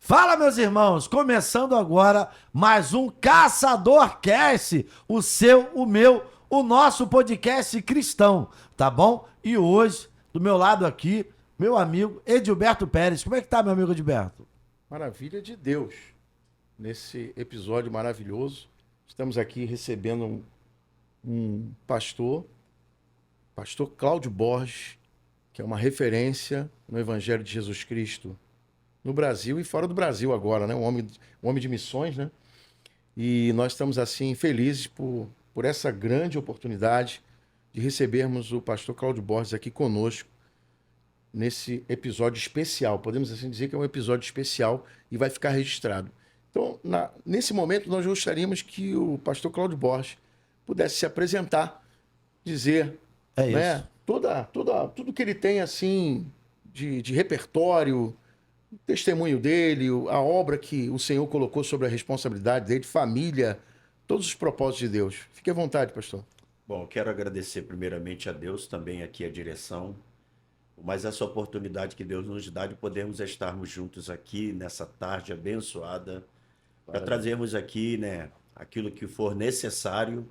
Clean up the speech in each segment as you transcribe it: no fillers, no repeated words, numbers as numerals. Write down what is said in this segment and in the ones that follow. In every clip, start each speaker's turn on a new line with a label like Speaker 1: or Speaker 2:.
Speaker 1: Fala, meus irmãos! Começando agora mais um Caçador Cast, o seu, o meu, o nosso podcast cristão, tá bom? E hoje, do meu lado aqui, meu amigo Edilberto Pérez. Como é que tá, meu amigo Edilberto?
Speaker 2: Maravilha de Deus. Nesse episódio maravilhoso, estamos aqui recebendo um pastor Cláudio Borges, que é uma referência no Evangelho de Jesus Cristo no Brasil e fora do Brasil agora, né? Um homem de missões, né? E nós estamos, assim, felizes por essa grande oportunidade de recebermos o pastor Cláudio Borges aqui conosco nesse episódio especial. Podemos assim dizer que é um episódio especial e vai ficar registrado. Então, nesse momento, nós gostaríamos que o pastor Cláudio Borges pudesse se apresentar, dizer,
Speaker 1: É
Speaker 2: né,
Speaker 1: isso.
Speaker 2: tudo que ele tem assim de repertório, o testemunho dele, a obra que o Senhor colocou sobre a responsabilidade dele, família, todos os propósitos de Deus. Fique à vontade, pastor.
Speaker 3: Bom, quero agradecer primeiramente a Deus, também aqui a direção, mas essa oportunidade que Deus nos dá de podermos estarmos juntos aqui nessa tarde abençoada, para trazermos aqui, né, aquilo que for necessário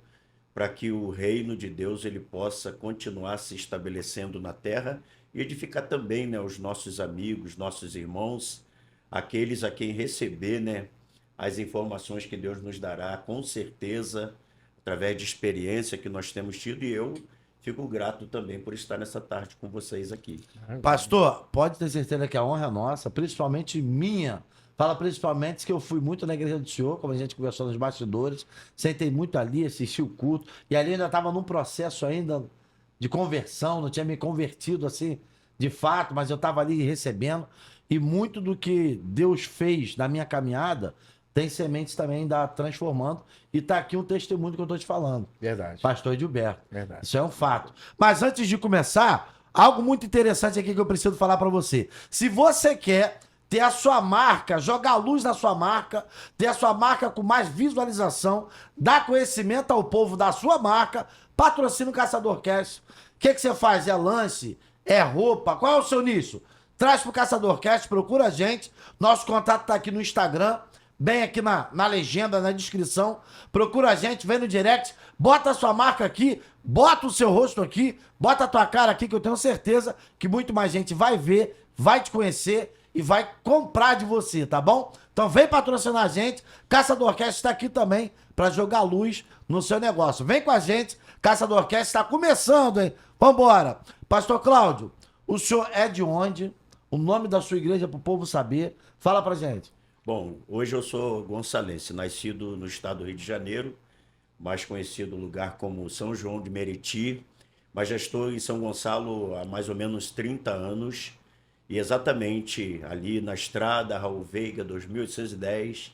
Speaker 3: para que o reino de Deus ele possa continuar se estabelecendo na terra e edificar também, né, os nossos amigos, nossos irmãos, aqueles a quem receber, né, as informações que Deus nos dará, com certeza, através de experiência que nós temos tido, e eu fico grato também por estar nessa tarde com vocês aqui.
Speaker 1: Pastor, pode ter certeza que a honra é nossa, principalmente minha. Fala principalmente que eu fui muito na igreja do Senhor, como a gente conversou nos bastidores, sentei muito ali, assisti o culto, e ali ainda estava num processo ainda de conversão, não tinha me convertido assim, de fato, mas eu estava ali recebendo, e muito do que Deus fez na minha caminhada, tem sementes também da transformando, e está aqui um testemunho que eu estou te falando.
Speaker 2: Verdade.
Speaker 1: Pastor Edilberto.
Speaker 2: Verdade.
Speaker 1: Isso é um fato. Mas antes de começar, algo muito interessante aqui que eu preciso falar para você. Se você quer ter a sua marca, jogar luz na sua marca, ter a sua marca com mais visualização, dar conhecimento ao povo da sua marca, patrocina o Caçador Cast. O que você faz? É lance? É roupa? Qual é o seu nicho? Traz pro Caçador Cast, procura a gente. Nosso contato tá aqui no Instagram, bem aqui na legenda, na descrição. Procura a gente, vem no direct, bota a sua marca aqui, bota o seu rosto aqui, bota a tua cara aqui, que eu tenho certeza que muito mais gente vai ver, vai te conhecer e vai comprar de você, tá bom? Então vem patrocinar a gente. Caçadorcast está aqui também para jogar luz no seu negócio. Vem com a gente. Caçadorcast está começando, hein? Vambora. Pastor Cláudio, o senhor é de onde? O nome da sua igreja para o povo saber. Fala pra gente.
Speaker 3: Bom, hoje eu sou gonçalense, nascido no estado do Rio de Janeiro, mais conhecido lugar como São João de Meriti, mas já estou em São Gonçalo há mais ou menos 30 anos, e exatamente ali na estrada Raul Veiga 2810,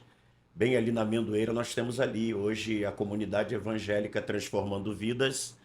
Speaker 3: bem ali na Amendoeira, nós temos ali hoje a comunidade evangélica Transformando Vidas,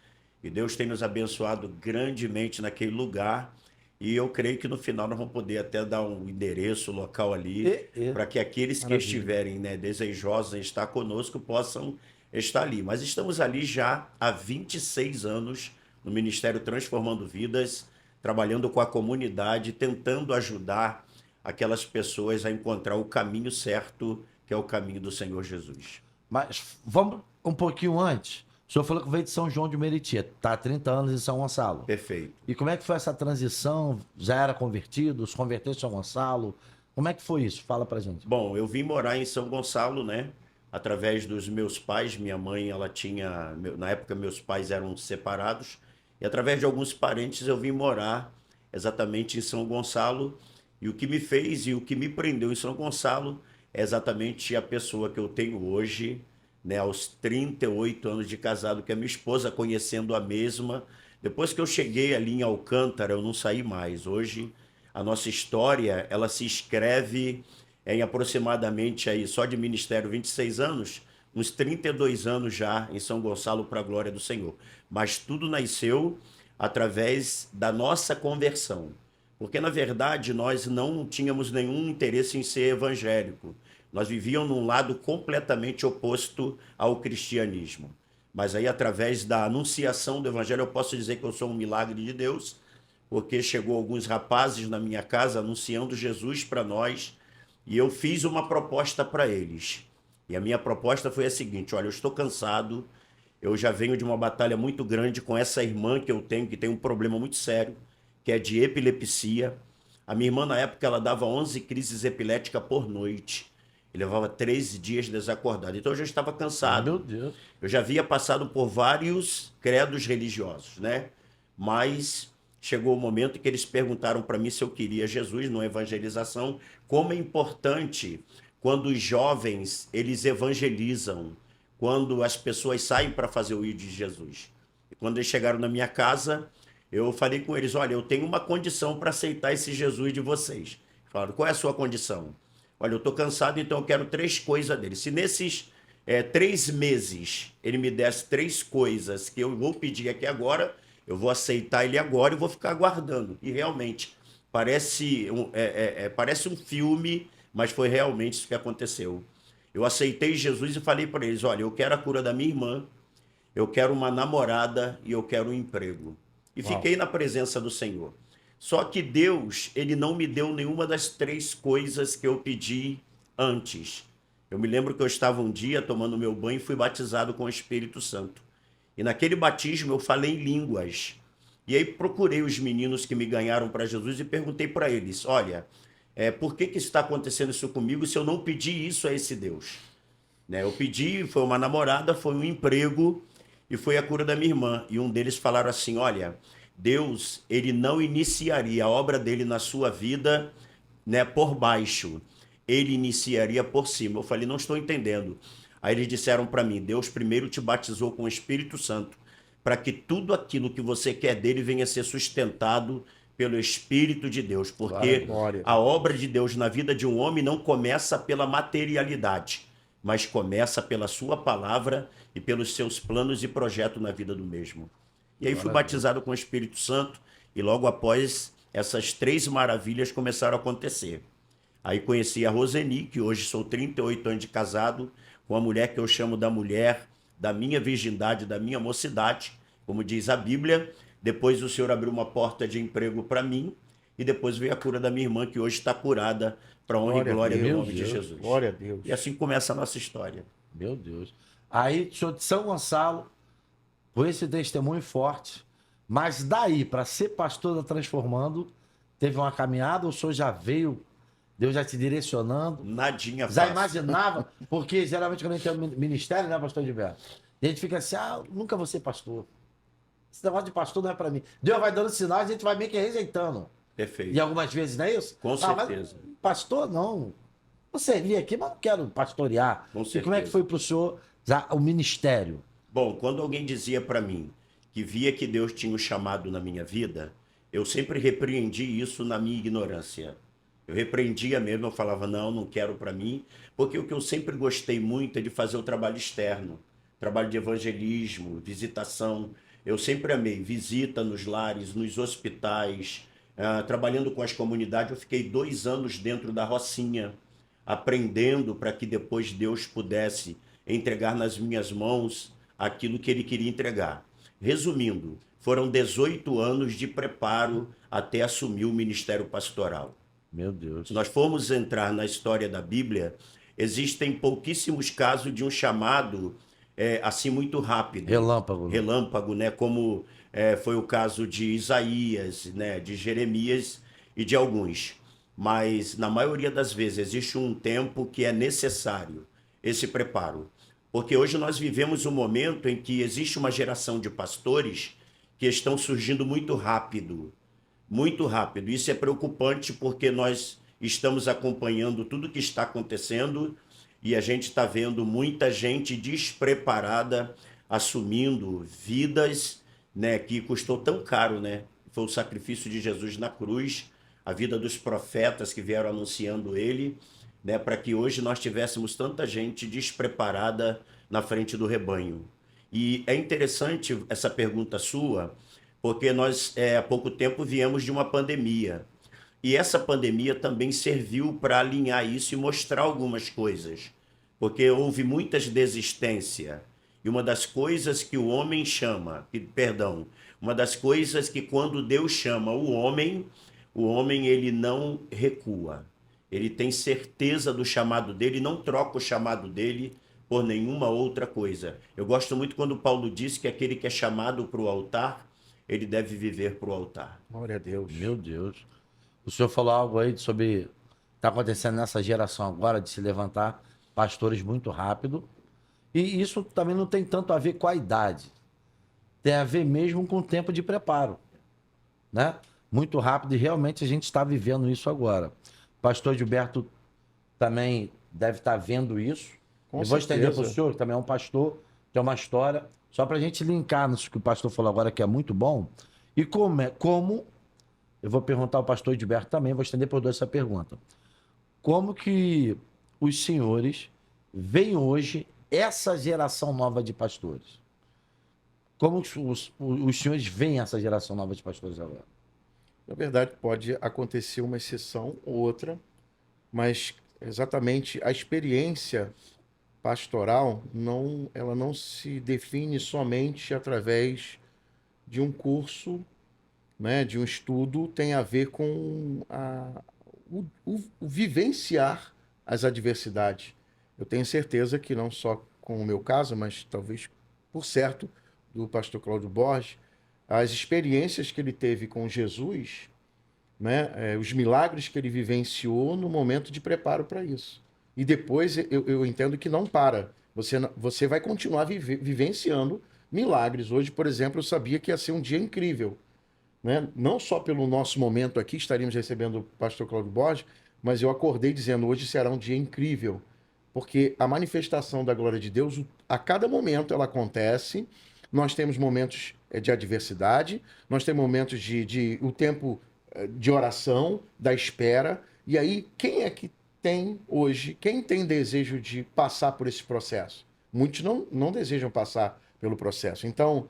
Speaker 3: e Deus tem nos abençoado grandemente naquele lugar. E eu creio que no final nós vamos poder até dar um endereço local ali, para que aqueles que estiverem, né, desejosos em estar conosco possam estar ali. Mas estamos ali já há 26 anos no Ministério Transformando Vidas, trabalhando com a comunidade, tentando ajudar aquelas pessoas a encontrar o caminho certo, que é o caminho do Senhor Jesus.
Speaker 1: Mas vamos um pouquinho antes. O senhor falou que veio de São João de Meriti, tá há 30 anos em São Gonçalo.
Speaker 3: Perfeito.
Speaker 1: E como é que foi essa transição? Já era convertido? Se converteu em São Gonçalo? Como é que foi isso? Fala pra gente.
Speaker 3: Bom, eu vim morar em São Gonçalo, né? Através dos meus pais. Minha mãe, ela tinha... Na época, meus pais eram separados. E através de alguns parentes, eu vim morar exatamente em São Gonçalo. E o que me fez e o que me prendeu em São Gonçalo é exatamente a pessoa que eu tenho hoje, né, aos 38 anos de casado, que é minha esposa, conhecendo a mesma. Depois que eu cheguei ali em Alcântara, eu não saí mais. Hoje, a nossa história, ela se escreve em aproximadamente, aí, só de ministério, 26 anos, uns 32 anos já em São Gonçalo, para a glória do Senhor. Mas tudo nasceu através da nossa conversão. Porque, na verdade, nós não tínhamos nenhum interesse em ser evangélico. Nós vivíamos num lado completamente oposto ao cristianismo. Mas aí, através da anunciação do evangelho, eu posso dizer que eu sou um milagre de Deus, porque chegou alguns rapazes na minha casa anunciando Jesus para nós, E eu fiz uma proposta para eles. E a minha proposta foi a seguinte: olha, eu estou cansado, eu já venho de uma batalha muito grande com essa irmã que eu tenho, que tem um problema muito sério, que é de epilepsia. A minha irmã, na época, ela dava 11 crises epiléticas por noite. E levava 13 dias desacordada. Então eu já estava cansado.
Speaker 1: Meu Deus.
Speaker 3: Eu já havia passado por vários credos religiosos, né? Mas chegou o momento que eles perguntaram para mim se eu queria Jesus numa evangelização. Como é importante quando os jovens, eles evangelizam, quando as pessoas saem para fazer o ir de Jesus. E quando eles chegaram na minha casa, eu falei com eles: olha, eu tenho uma condição para aceitar esse Jesus de vocês. Falaram: qual é a sua condição? Olha, eu estou cansado, então eu quero 3 coisas dele. Se nesses 3 meses ele me desse 3 coisas que eu vou pedir aqui agora, eu vou aceitar ele agora e vou ficar aguardando. E realmente, parece um filme, mas foi realmente isso que aconteceu. Eu aceitei Jesus e falei para eles: olha, eu quero a cura da minha irmã, eu quero uma namorada e eu quero um emprego. E fiquei na presença do Senhor. Só que Deus, ele não me deu nenhuma das 3 coisas que eu pedi antes. Eu me lembro que eu estava um dia tomando meu banho e fui batizado com o Espírito Santo. E naquele batismo eu falei em línguas. E aí procurei os meninos que me ganharam para Jesus e perguntei para eles: olha, por que está acontecendo isso comigo se eu não pedi isso a esse Deus? Né? Eu pedi, foi uma namorada, foi um emprego e foi a cura da minha irmã. E um deles falaram assim: olha, Deus, ele não iniciaria a obra dele na sua vida, né, por baixo. Ele iniciaria por cima. Eu falei: não estou entendendo. Aí eles disseram para mim: Deus primeiro te batizou com o Espírito Santo, para que tudo aquilo que você quer dele venha a ser sustentado pelo Espírito de Deus. Porque
Speaker 2: Glória.
Speaker 3: a obra de Deus na vida de um homem não começa pela materialidade, mas começa pela sua palavra e pelos seus planos e projetos na vida do mesmo. E aí fui batizado com o Espírito Santo e logo após essas 3 maravilhas começaram a acontecer. Aí conheci a Roseni, que hoje sou 38 anos de casado, com a mulher que eu chamo da mulher da minha virgindade, da minha mocidade, como diz a Bíblia. Depois o Senhor abriu uma porta de emprego para mim e depois veio a cura da minha irmã, que hoje está curada, para honra e glória do nome de Jesus.
Speaker 2: Glória a Deus.
Speaker 3: E assim começa a nossa história.
Speaker 1: Meu Deus. Aí, sou de São Gonçalo, com esse testemunho forte, mas daí, para ser pastor da Transformando, teve uma caminhada, ou o senhor já veio, Deus já te direcionando?
Speaker 3: Nadinha
Speaker 1: Já
Speaker 3: fácil.
Speaker 1: imaginava? Porque geralmente quando a gente tem um ministério, né, pastor Gilberto? A gente fica assim: nunca vou ser pastor. Esse negócio de pastor não é para mim. Deus vai dando sinais, a gente vai meio que rejeitando.
Speaker 3: Perfeito.
Speaker 1: E algumas vezes, não é isso?
Speaker 3: Com certeza.
Speaker 1: Mas pastor, não. Vou servir aqui, mas não quero pastorear.
Speaker 3: Com
Speaker 1: E como é que
Speaker 3: certeza.
Speaker 1: foi para o senhor o ministério?
Speaker 3: Bom, quando alguém dizia para mim que via que Deus tinha um chamado na minha vida, eu sempre repreendi isso na minha ignorância. Eu repreendia mesmo, eu falava: não quero para mim, porque o que eu sempre gostei muito é de fazer o trabalho externo, trabalho de evangelismo, visitação. Eu sempre amei visita nos lares, nos hospitais, trabalhando com as comunidades. Eu fiquei 2 anos dentro da Rocinha, aprendendo para que depois Deus pudesse entregar nas minhas mãos aquilo que ele queria entregar. Resumindo, foram 18 anos de preparo até assumir o ministério pastoral.
Speaker 1: Meu Deus.
Speaker 3: Se nós formos entrar na história da Bíblia, existem pouquíssimos casos de um chamado assim muito rápido.
Speaker 1: Relâmpago.
Speaker 3: Relâmpago, né? Como foi o caso de Isaías, né? De Jeremias e de alguns. Mas na maioria das vezes existe um tempo que é necessário esse preparo. Porque hoje nós vivemos um momento em que existe uma geração de pastores que estão surgindo muito rápido. Muito rápido. Isso é preocupante porque nós estamos acompanhando tudo que está acontecendo e a gente está vendo muita gente despreparada assumindo vidas, né, que custou tão caro, né? Foi o sacrifício de Jesus na cruz, a vida dos profetas que vieram anunciando ele, né, para que hoje nós tivéssemos tanta gente despreparada na frente do rebanho. E é interessante essa pergunta sua, porque nós há pouco tempo viemos de uma pandemia. E essa pandemia também serviu para alinhar isso e mostrar algumas coisas. Porque houve muitas desistências. E uma das coisas que o homem chama, uma das coisas que quando Deus chama o homem ele não recua. Ele tem certeza do chamado dele, não troca o chamado dele por nenhuma outra coisa. Eu gosto muito quando Paulo diz que aquele que é chamado para o altar, ele deve viver para o altar.
Speaker 2: Glória a Deus.
Speaker 1: Meu Deus. O senhor falou algo aí sobre está acontecendo nessa geração agora de se levantar pastores muito rápido. E isso também não tem tanto a ver com a idade. Tem a ver mesmo com o tempo de preparo, né? Muito rápido e realmente a gente está vivendo isso agora. O pastor Gilberto também deve estar vendo isso.
Speaker 2: Com
Speaker 1: Eu vou estender para o
Speaker 2: certeza.
Speaker 1: senhor, que também é um pastor, tem uma história, só para a gente linkar nisso que o pastor falou agora, que é muito bom. E como eu vou perguntar ao pastor Gilberto também, vou estender para os dois essa pergunta. Como que os senhores veem hoje essa geração nova de pastores? Como que os senhores veem essa geração nova de pastores agora?
Speaker 2: Na verdade, pode acontecer uma exceção ou outra, mas exatamente a experiência pastoral ela não se define somente através de um curso, né, de um estudo, tem a ver com o vivenciar as adversidades. Eu tenho certeza que não só com o meu caso, mas talvez por certo do pastor Cláudio Borges, as experiências que ele teve com Jesus, né, os milagres que ele vivenciou no momento de preparo para isso. E depois eu entendo que não para. Você vai continuar vivenciando milagres. Hoje, por exemplo, eu sabia que ia ser um dia incrível, né? Não só pelo nosso momento aqui, estaríamos recebendo o pastor Cláudio Borges, mas eu acordei dizendo, hoje será um dia incrível, porque a manifestação da glória de Deus, a cada momento ela acontece. Nós temos momentos de adversidade, nós temos momentos de o tempo de oração, da espera, e aí quem é que tem hoje, quem tem desejo de passar por esse processo? Muitos não desejam passar pelo processo. Então,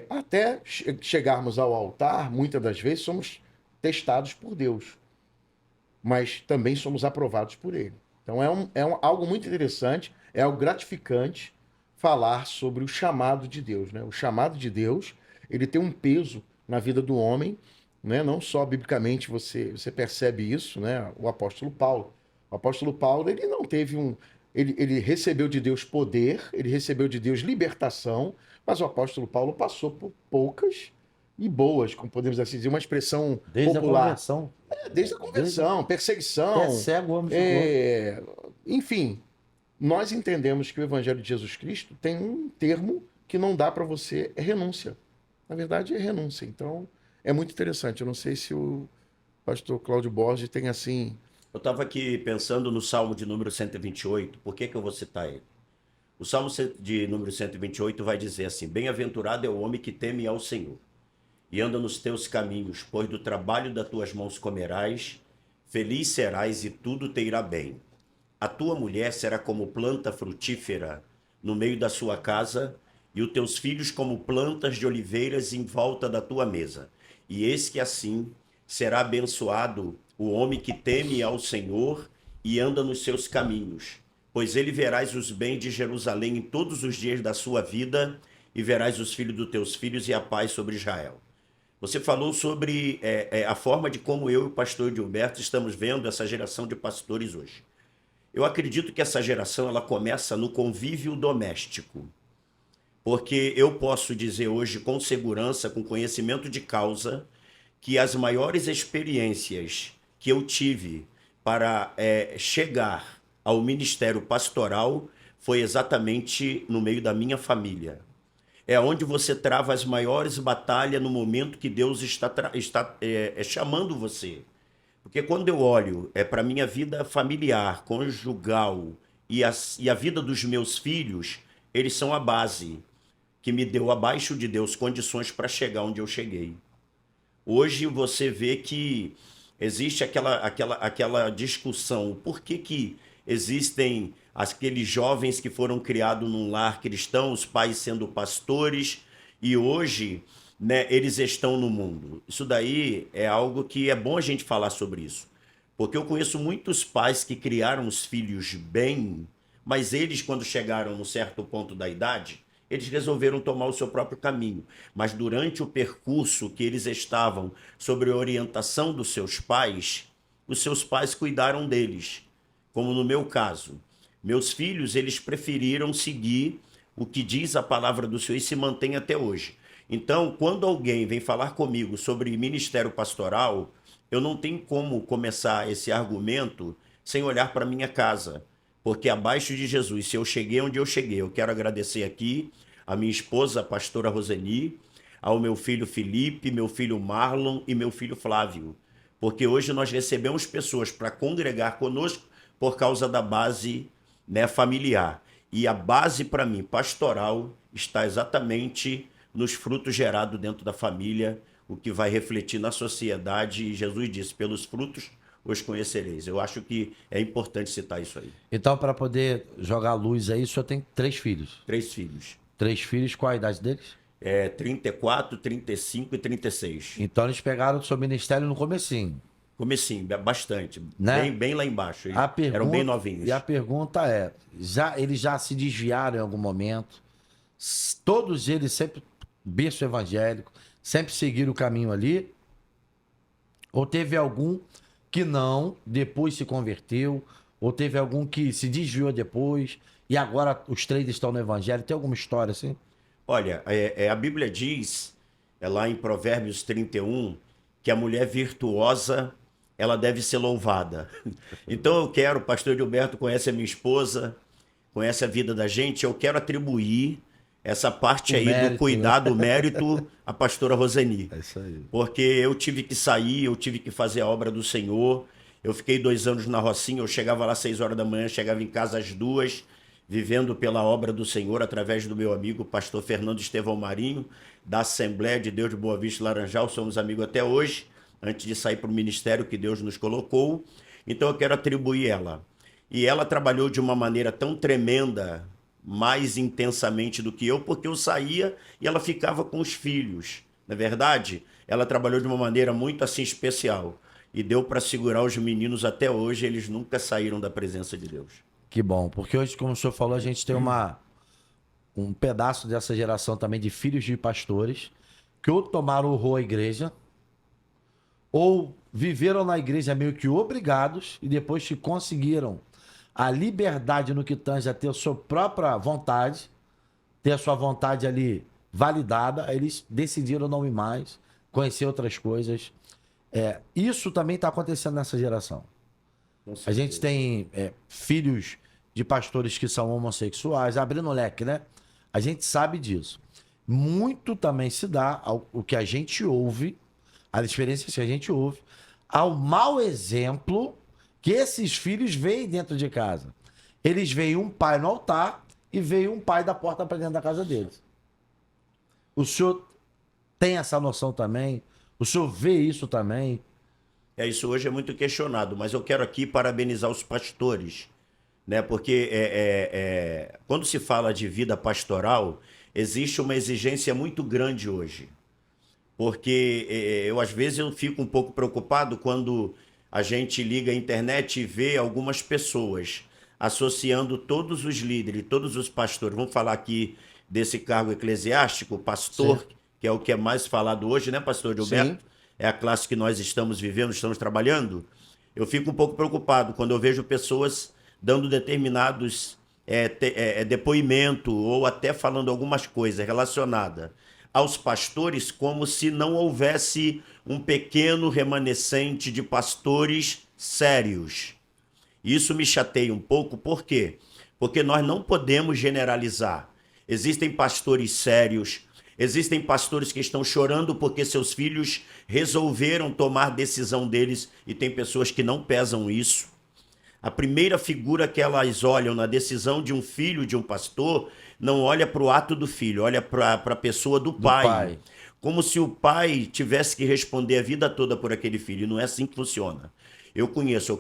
Speaker 2: até chegarmos ao altar, muitas das vezes somos testados por Deus, mas também somos aprovados por Ele. Então algo muito interessante, é algo gratificante falar sobre o chamado de Deus, né? O chamado de Deus, ele tem um peso na vida do homem, né? Não só biblicamente você percebe isso, né? O apóstolo Paulo. O apóstolo Paulo, ele não teve ele recebeu de Deus poder, ele recebeu de Deus libertação, mas o apóstolo Paulo passou por poucas e boas, como podemos assim dizer, uma expressão
Speaker 1: Desde
Speaker 2: popular.
Speaker 1: a conversão.
Speaker 2: Desde a conversão, perseguição.
Speaker 1: Até cego o homem ficou.
Speaker 2: Enfim, nós entendemos que o Evangelho de Jesus Cristo tem um termo que não dá para você, é renúncia. Na verdade, é renúncia. Então, é muito interessante. Eu não sei se o pastor Cláudio Borges tem assim...
Speaker 3: Eu estava aqui pensando no Salmo de número 128, por que eu vou citar ele? O Salmo de número 128 vai dizer assim, bem-aventurado é o homem que teme ao Senhor e anda nos teus caminhos, pois do trabalho das tuas mãos comerás, feliz serás e tudo te irá bem. A tua mulher será como planta frutífera no meio da sua casa, e os teus filhos como plantas de oliveiras em volta da tua mesa. E eis que assim será abençoado o homem que teme ao Senhor e anda nos seus caminhos. Pois ele verás os bens de Jerusalém em todos os dias da sua vida, e verás os filhos dos teus filhos e a paz sobre Israel. Você falou sobre a forma de como eu e o pastor Gilberto estamos vendo essa geração de pastores hoje. Eu acredito que essa geração ela começa no convívio doméstico. Porque eu posso dizer hoje com segurança, com conhecimento de causa, que as maiores experiências que eu tive para chegar ao ministério pastoral foi exatamente no meio da minha família. É onde você trava as maiores batalhas no momento que Deus está chamando você. Porque quando eu olho para a minha vida familiar, conjugal e a vida dos meus filhos, eles são a base que me deu abaixo de Deus condições para chegar onde eu cheguei. Hoje você vê que existe aquela discussão, por que existem aqueles jovens que foram criados num lar cristão, os pais sendo pastores, e hoje, né, eles estão no mundo. Isso daí é algo que é bom a gente falar sobre isso, porque eu conheço muitos pais que criaram os filhos bem, mas eles, quando chegaram num certo ponto da idade, eles resolveram tomar o seu próprio caminho. Mas durante o percurso que eles estavam sob a orientação dos seus pais, os seus pais cuidaram deles, como no meu caso. Meus filhos, eles preferiram seguir o que diz a palavra do Senhor e se mantém até hoje. Então, quando alguém vem falar comigo sobre ministério pastoral, eu não tenho como começar esse argumento sem olhar para minha casa. Porque abaixo de Jesus, se eu cheguei onde eu cheguei, eu quero agradecer aqui a minha esposa, a pastora Roseni, ao meu filho Felipe, meu filho Marlon e meu filho Flávio. Porque hoje nós recebemos pessoas para congregar conosco por causa da base, né, familiar. E a base, para mim, pastoral, está exatamente nos frutos gerados dentro da família, o que vai refletir na sociedade. E Jesus disse, pelos frutos os conhecereis. Eu acho que é importante citar isso aí.
Speaker 1: Então, para poder jogar luz aí, o senhor tem 3 filhos.
Speaker 3: 3 filhos.
Speaker 1: 3 filhos, qual a idade deles?
Speaker 3: 34, 35 e 36.
Speaker 1: Então, eles pegaram o seu ministério no comecinho.
Speaker 3: Comecinho, bastante.
Speaker 1: Né?
Speaker 3: Bem lá embaixo.
Speaker 1: Eram
Speaker 3: bem novinhos.
Speaker 1: E a pergunta é, eles já se desviaram em algum momento? Todos eles sempre, berço evangélico, sempre seguiram o caminho ali? Ou teve algum que não, depois se converteu? Ou teve algum que se desviou depois e agora os 3 estão no evangelho? Tem alguma história assim?
Speaker 3: Olha, a Bíblia diz, lá em Provérbios 31, que a mulher virtuosa, ela deve ser louvada. Então eu quero, o pastor Gilberto conhece a minha esposa, conhece a vida da gente, eu quero atribuir essa parte aí
Speaker 1: mérito,
Speaker 3: do cuidado, o mérito, à pastora Roseni.
Speaker 1: É isso aí.
Speaker 3: Porque eu tive que sair, eu tive que fazer a obra do Senhor. Eu fiquei 2 anos na Rocinha, eu chegava lá às 6 horas da manhã, chegava em casa às 2, vivendo pela obra do Senhor, através do meu amigo, pastor Fernando Estevão Marinho, da Assembleia de Deus de Boa Vista Laranjal, somos amigos até hoje, antes de sair para o ministério que Deus nos colocou. Então eu quero atribuir ela. E ela trabalhou de uma maneira tão tremenda, mais intensamente do que eu, porque eu saía e ela ficava com os filhos. Na verdade, ela trabalhou de uma maneira muito assim especial. E deu para segurar os meninos até hoje, eles nunca saíram da presença de Deus.
Speaker 1: Que bom, porque hoje, como o senhor falou, a gente tem um pedaço dessa geração também de filhos de pastores que ou tomaram o rol à igreja ou viveram na igreja meio que obrigados e depois que conseguiram a liberdade no que tange a ter a sua própria vontade, ter a sua vontade ali validada, eles decidiram não ir mais, conhecer outras coisas. Isso também está acontecendo nessa geração. A gente tem filhos de pastores que são homossexuais, abrindo o leque, né? A gente sabe disso. Muito também se dá o que a gente ouve, as experiências que a gente ouve, ao mau exemplo que esses filhos veem dentro de casa. Eles veem um pai no altar e veem um pai da porta para dentro da casa deles. O senhor tem essa noção também? O senhor vê isso também?
Speaker 3: Isso hoje é muito questionado, mas eu quero aqui parabenizar os pastores, né? Porque quando se fala de vida pastoral, existe uma exigência muito grande hoje. Porque eu, às vezes, eu fico um pouco preocupado quando a gente liga a internet e vê algumas pessoas associando todos os líderes, todos os pastores. Vamos falar aqui desse cargo eclesiástico, pastor, sim, que é o que é mais falado hoje, né, pastor Gilberto? Sim. É a classe que nós estamos vivendo, estamos trabalhando. Eu fico um pouco preocupado quando eu vejo pessoas dando determinados depoimento ou até falando algumas coisas relacionadas aos pastores como se não houvesse um pequeno remanescente de pastores sérios. Isso me chateia um pouco, por quê? Porque nós não podemos generalizar. Existem pastores sérios, existem pastores que estão chorando porque seus filhos resolveram tomar decisão deles e tem pessoas que não pesam isso. A primeira figura que elas olham na decisão de um filho, de um pastor, não olha para o ato do filho, olha para a pessoa do pai. Como se o pai tivesse que responder a vida toda por aquele filho. E não é assim que funciona. Eu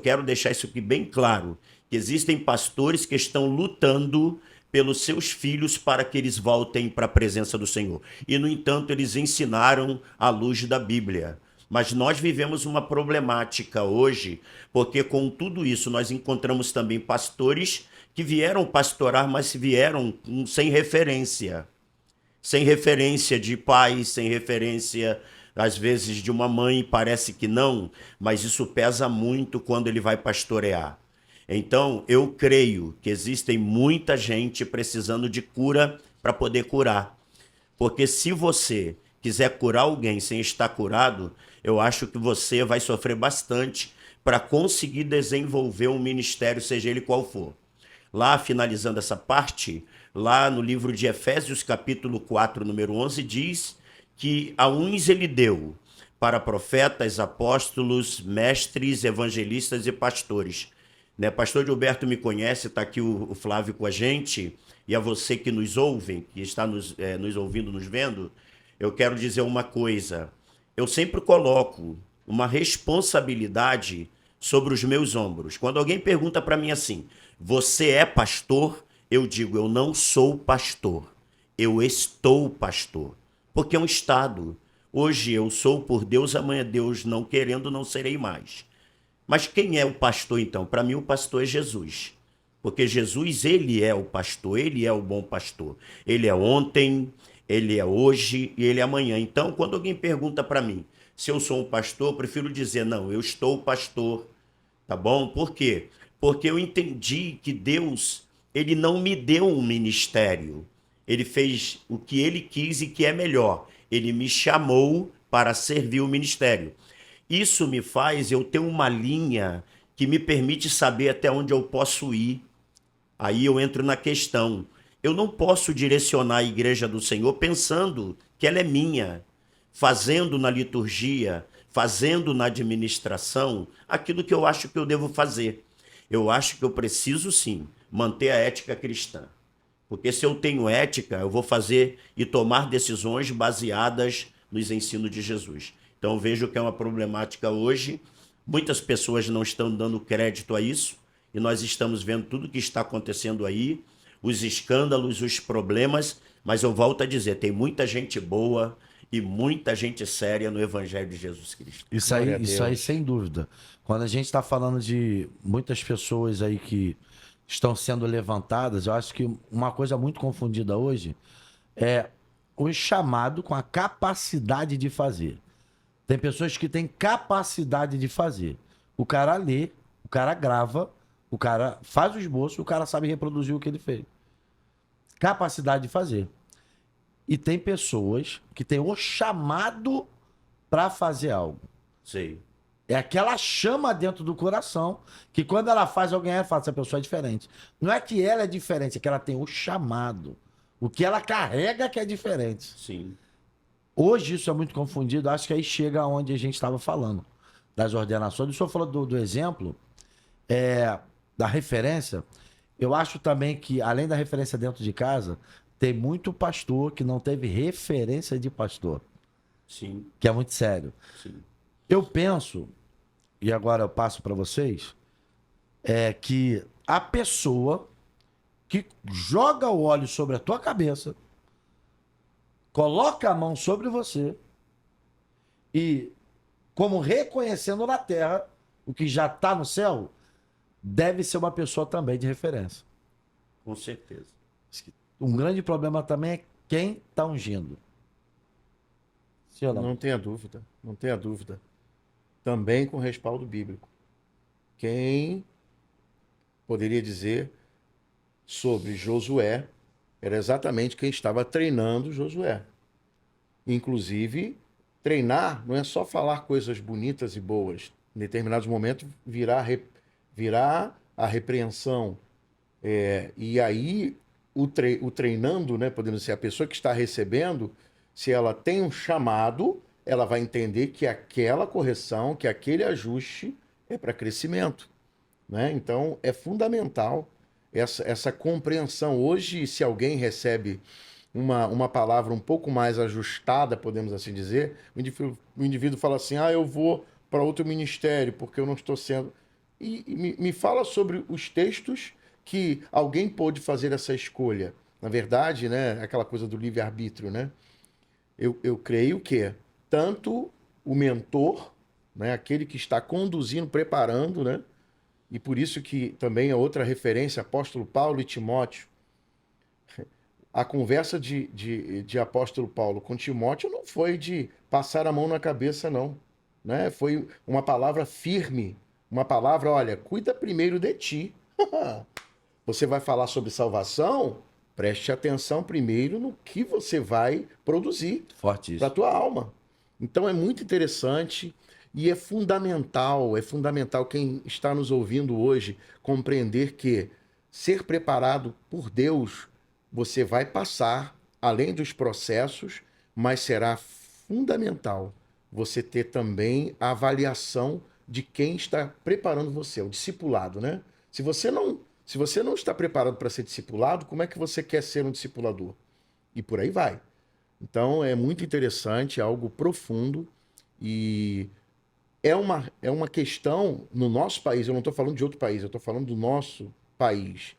Speaker 3: quero deixar isso aqui bem claro, que existem pastores que estão lutando pelos seus filhos para que eles voltem para a presença do Senhor. E, no entanto, eles ensinaram à luz da Bíblia. Mas nós vivemos uma problemática hoje, porque com tudo isso nós encontramos também pastores que vieram pastorar, mas vieram sem referência. Sem referência de pai, sem referência às vezes de uma mãe, parece que não, mas isso pesa muito quando ele vai pastorear. Então, eu creio que existem muita gente precisando de cura para poder curar. Porque se você quiser curar alguém sem estar curado, eu acho que você vai sofrer bastante para conseguir desenvolver um ministério, seja ele qual for. Lá, finalizando essa parte, lá no livro de Efésios, capítulo 4, número 11, diz que a uns ele deu para profetas, apóstolos, mestres, evangelistas e pastores. Né? Pastor Gilberto me conhece, está aqui o Flávio com a gente, e a você que nos ouve, que está nos ouvindo, nos vendo, eu quero dizer uma coisa. Eu sempre coloco uma responsabilidade sobre os meus ombros. Quando alguém pergunta para mim assim, você é pastor? Eu digo, eu não sou pastor, eu estou pastor, porque é um estado. Hoje eu sou por Deus, amanhã Deus não querendo, não serei mais. Mas quem é o pastor então? Para mim o pastor é Jesus. Porque Jesus, ele é o pastor, ele é o bom pastor. Ele é ontem, ele é hoje e ele é amanhã. Então, quando alguém pergunta para mim se eu sou um pastor, eu prefiro dizer, não, eu estou pastor, tá bom? Por quê? Porque eu entendi que Deus, ele não me deu um ministério. Ele fez o que ele quis e que é melhor. Ele me chamou para servir o ministério. Isso me faz eu ter uma linha que me permite saber até onde eu posso ir. Aí eu entro na questão. Eu não posso direcionar a igreja do Senhor pensando que ela é minha, fazendo na liturgia, fazendo na administração aquilo que eu acho que eu devo fazer. Eu acho que eu preciso sim manter a ética cristã. Porque se eu tenho ética, eu vou fazer e tomar decisões baseadas nos ensinos de Jesus. Então eu vejo que é uma problemática hoje. Muitas pessoas não estão dando crédito a isso. E nós estamos vendo tudo que está acontecendo aí, os escândalos, os problemas, mas eu volto a dizer, tem muita gente boa e muita gente séria no Evangelho de Jesus Cristo.
Speaker 1: Isso
Speaker 2: Glória a
Speaker 1: aí,
Speaker 2: Deus.
Speaker 1: sem dúvida. Quando a gente está falando de muitas pessoas aí que estão sendo levantadas, eu acho que uma coisa muito confundida hoje é o chamado com a capacidade de fazer. Tem pessoas que têm capacidade de fazer. O cara lê, o cara grava, o cara faz o esboço, o cara sabe reproduzir o que ele fez. Capacidade de fazer. E tem pessoas que têm o chamado para fazer algo.
Speaker 3: Sei.
Speaker 1: É aquela chama dentro do coração que quando ela faz, alguém fala, essa pessoa é diferente. Não é que ela é diferente, é que ela tem o chamado. O que ela carrega que é diferente.
Speaker 3: Sim.
Speaker 1: Hoje isso é muito confundido, acho que aí chega onde a gente estava falando, das ordenações. O senhor falou do exemplo, da referência. Eu acho também que, além da referência dentro de casa, tem muito pastor que não teve referência de pastor,
Speaker 3: Sim.
Speaker 1: que é muito sério.
Speaker 3: Sim.
Speaker 1: Eu penso, e agora eu passo para vocês, que a pessoa que joga o óleo sobre a tua cabeça, coloca a mão sobre você e, como reconhecendo na terra o que já está no céu, deve ser uma pessoa também de referência.
Speaker 3: Com certeza.
Speaker 1: Um grande problema também é quem está ungindo. Sim ou não?
Speaker 2: Não tenha dúvida, não tenha dúvida. Também com respaldo bíblico. Quem poderia dizer sobre Josué era exatamente quem estava treinando Josué. Inclusive, treinar não é só falar coisas bonitas e boas. Em determinados momentos virá a repreensão. E aí, o treinando, né, podemos dizer, a pessoa que está recebendo, se ela tem um chamado, ela vai entender que aquela correção, que aquele ajuste é para crescimento. Né? Então, é fundamental essa compreensão. Hoje, se alguém recebe uma palavra um pouco mais ajustada, podemos assim dizer, o indivíduo fala assim, eu vou para outro ministério porque eu não estou sendo... E me fala sobre os textos que alguém pôde fazer essa escolha. Na verdade, né, aquela coisa do livre-arbítrio, né? Eu creio que tanto o mentor, né, aquele que está conduzindo, preparando, né? E por isso que também é outra referência, apóstolo Paulo e Timóteo. A conversa de apóstolo Paulo com Timóteo não foi de passar a mão na cabeça, não. Né? Foi uma palavra firme, uma palavra, olha, cuida primeiro de ti. Você vai falar sobre salvação? Preste atenção primeiro no que você vai produzir
Speaker 1: Forte
Speaker 2: para a
Speaker 1: isso.
Speaker 2: tua alma. Então é muito interessante e é fundamental quem está nos ouvindo hoje compreender que ser preparado por Deus, você vai passar além dos processos, mas será fundamental você ter também a avaliação de quem está preparando você, o discipulado, né? Se você não está preparado para ser discipulado, como é que você quer ser um discipulador? E por aí vai. Então é muito interessante, é algo profundo e é uma questão no nosso país. Eu não estou falando de outro país, eu estou falando do nosso país.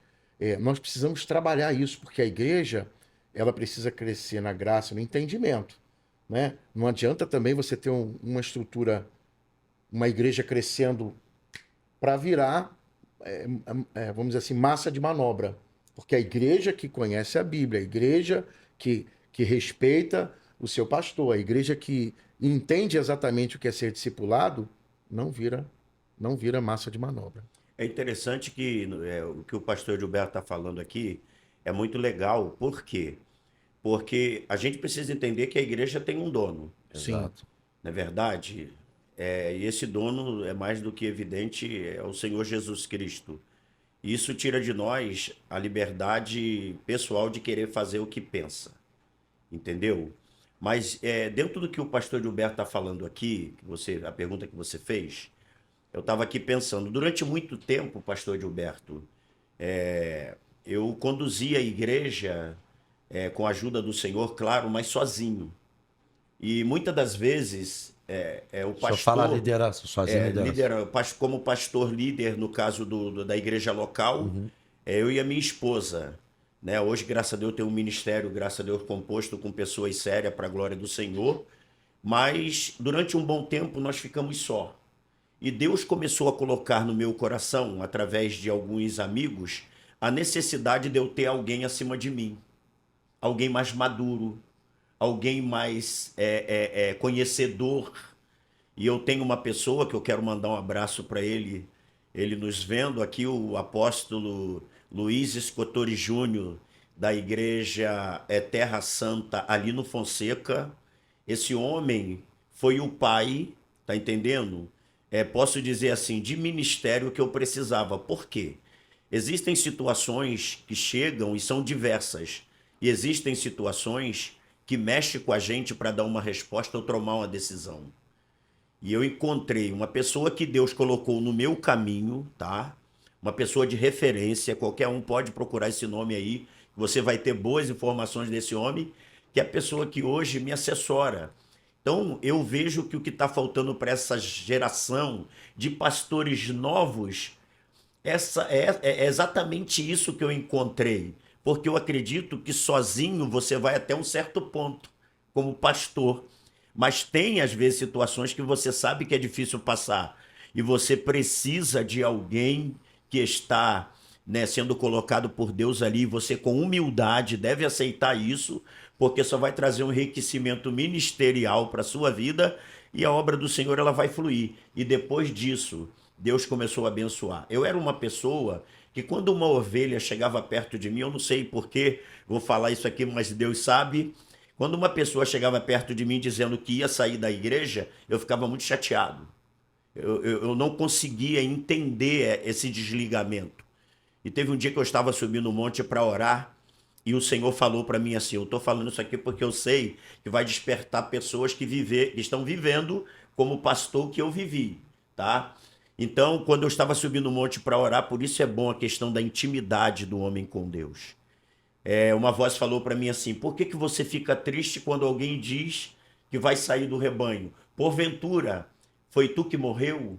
Speaker 2: Nós precisamos trabalhar isso, porque a igreja ela precisa crescer na graça, no entendimento. Né? Não adianta também você ter uma estrutura, uma igreja crescendo para virar, vamos dizer assim, massa de manobra. Porque a igreja que conhece a Bíblia, a igreja que respeita o seu pastor, a igreja que entende exatamente o que é ser discipulado, não vira massa de manobra.
Speaker 3: É interessante que o que o pastor Gilberto está falando aqui é muito legal. Por quê? Porque a gente precisa entender que a igreja tem um dono.
Speaker 1: Exato.
Speaker 3: Não é verdade? E esse dono é mais do que evidente, é o Senhor Jesus Cristo. Isso tira de nós a liberdade pessoal de querer fazer o que pensa. Entendeu? Mas dentro do que o pastor Gilberto está falando aqui, a pergunta que você fez, eu estava aqui pensando, durante muito tempo, pastor Gilberto, eu conduzia a igreja com a ajuda do Senhor, claro, mas sozinho. E muitas das vezes o pastor...
Speaker 1: Só fala liderança, sozinho liderança.
Speaker 3: Como pastor líder, no caso da igreja local, eu e a minha esposa. Né? Hoje, graças a Deus, eu tenho um ministério, graças a Deus, composto com pessoas sérias para a glória do Senhor. Mas, durante um bom tempo, nós ficamos só. E Deus começou a colocar no meu coração, através de alguns amigos, a necessidade de eu ter alguém acima de mim. Alguém mais maduro, alguém mais conhecedor. E eu tenho uma pessoa que eu quero mandar um abraço para ele nos vendo aqui, o apóstolo Luiz Escotori Júnior, da igreja Terra Santa, ali no Fonseca. Esse homem foi o pai, tá entendendo? Posso dizer assim, de ministério que eu precisava. Por quê? Existem situações que chegam e são diversas. E existem situações que mexem com a gente para dar uma resposta ou tomar uma decisão. E eu encontrei uma pessoa que Deus colocou no meu caminho, tá? Uma pessoa de referência, qualquer um pode procurar esse nome aí, você vai ter boas informações desse homem, que é a pessoa que hoje me assessora. Então, eu vejo que o que está faltando para essa geração de pastores novos, é exatamente isso que eu encontrei. Porque eu acredito que sozinho você vai até um certo ponto, como pastor. Mas tem, às vezes, situações que você sabe que é difícil passar. E você precisa de alguém que está, né, sendo colocado por Deus ali. E você, com humildade, deve aceitar isso, porque só vai trazer um enriquecimento ministerial para a sua vida e a obra do Senhor ela vai fluir. E depois disso, Deus começou a abençoar. Eu era uma pessoa que quando uma ovelha chegava perto de mim, eu não sei porquê, vou falar isso aqui, mas Deus sabe, quando uma pessoa chegava perto de mim dizendo que ia sair da igreja, eu ficava muito chateado. Eu não conseguia entender esse desligamento. E teve um dia que eu estava subindo um monte para orar, e o Senhor falou para mim assim, eu estou falando isso aqui porque eu sei que vai despertar pessoas que estão vivendo como pastor que eu vivi, tá? Então, quando eu estava subindo um monte para orar, por isso é bom a questão da intimidade do homem com Deus. Uma voz falou para mim assim, por que você fica triste quando alguém diz que vai sair do rebanho? Porventura, foi tu que morreu?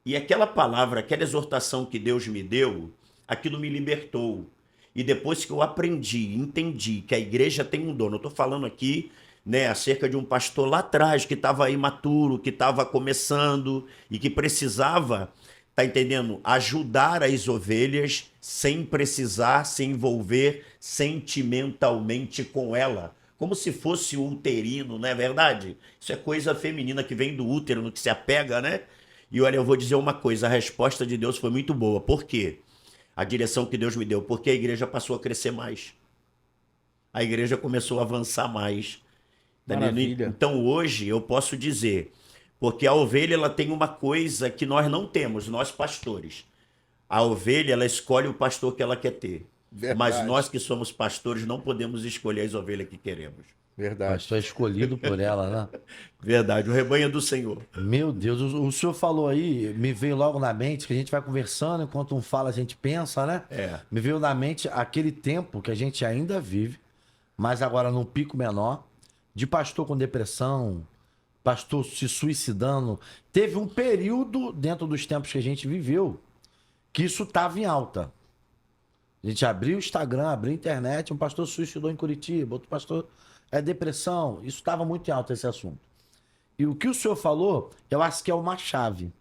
Speaker 3: E aquela palavra, aquela exortação que Deus me deu, aquilo me libertou. E depois que eu aprendi, entendi que a igreja tem um dono, eu estou falando aqui, né, acerca de um pastor lá atrás que estava imaturo, que estava começando e que precisava, tá entendendo? Ajudar as ovelhas sem precisar se envolver sentimentalmente com ela, como se fosse uterino, não é verdade? Isso é coisa feminina que vem do útero, no que se apega, né? E olha, eu vou dizer uma coisa, a resposta de Deus foi muito boa. Por quê? A direção que Deus me deu, porque a igreja passou a crescer mais. A igreja começou a avançar mais.
Speaker 2: Maravilha.
Speaker 3: Então hoje eu posso dizer, porque a ovelha ela tem uma coisa que nós não temos, nós pastores. A ovelha ela escolhe o pastor que ela quer ter.
Speaker 2: Verdade.
Speaker 3: Mas nós que somos pastores não podemos escolher as ovelhas que queremos.
Speaker 2: Verdade.
Speaker 1: Pastor é escolhido por ela, né?
Speaker 3: Verdade, o rebanho é do Senhor.
Speaker 1: Meu Deus, o senhor falou aí, me veio logo na mente, que a gente vai conversando, enquanto um fala a gente pensa, né?
Speaker 3: É.
Speaker 1: Me veio na mente aquele tempo que a gente ainda vive, mas agora num pico menor, de pastor com depressão, pastor se suicidando. Teve um período dentro dos tempos que a gente viveu que isso estava em alta. A gente abriu o Instagram, abriu a internet, um pastor se suicidou em Curitiba, outro pastor é depressão. Isso estava muito em alta esse assunto. E o que o senhor falou, eu acho que é uma chave.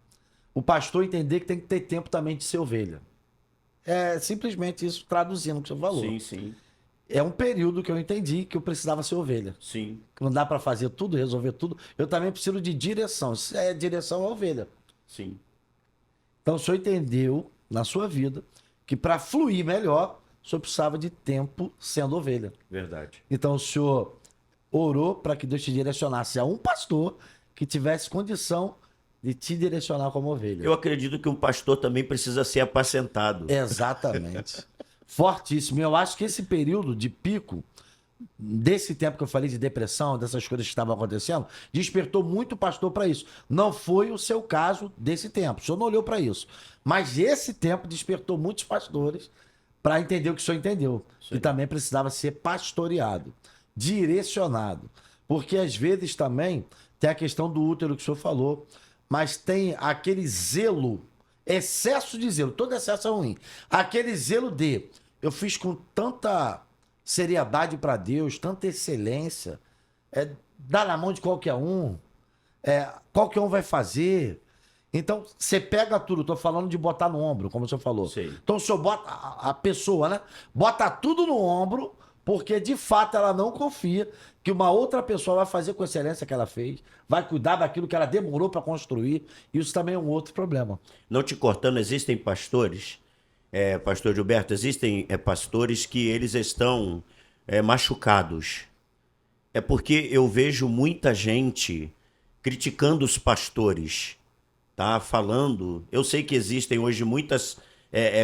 Speaker 1: O pastor entender que tem que ter tempo também de ser ovelha. É simplesmente isso, traduzindo o que o senhor falou.
Speaker 3: Sim, sim,
Speaker 1: É um período que eu entendi que eu precisava ser ovelha.
Speaker 3: sim,
Speaker 1: Que não dá para fazer tudo, resolver tudo. Eu também preciso de direção. Se é direção, é ovelha.
Speaker 3: sim.
Speaker 1: Então o senhor entendeu na sua vida que para fluir melhor, o senhor precisava de tempo sendo ovelha.
Speaker 3: Verdade.
Speaker 1: Então o senhor orou para que Deus te direcionasse a um pastor que tivesse condição de te direcionar como ovelha.
Speaker 3: Eu acredito que um pastor também precisa ser apacentado.
Speaker 1: Exatamente. Fortíssimo. Eu acho que esse período de pico, desse tempo que eu falei de depressão, dessas coisas que estavam acontecendo, despertou muito pastor para isso. Não foi o seu caso desse tempo. O senhor não olhou para isso. Mas esse tempo despertou muitos pastores para entender o que o senhor entendeu.
Speaker 3: Sim.
Speaker 1: E também precisava ser pastoreado, direcionado. Porque às vezes também tem a questão do útero que o senhor falou, mas tem aquele zelo, excesso de zelo, todo excesso é ruim. Aquele zelo de, eu fiz com tanta seriedade para Deus, tanta excelência, dá na mão de qualquer um, qualquer um vai fazer. Então, você pega tudo, tô falando de botar no ombro, como o senhor falou.
Speaker 3: Sei.
Speaker 1: Então, o senhor bota, a pessoa, né? Bota tudo no ombro, porque de fato ela não confia que uma outra pessoa vai fazer com a excelência que ela fez, vai cuidar daquilo que ela demorou para construir. Isso também é um outro problema.
Speaker 3: Não te cortando, existem pastores, pastor Gilberto, existem pastores que eles estão machucados. É porque eu vejo muita gente criticando os pastores, tá? Falando, eu sei que existem hoje muitas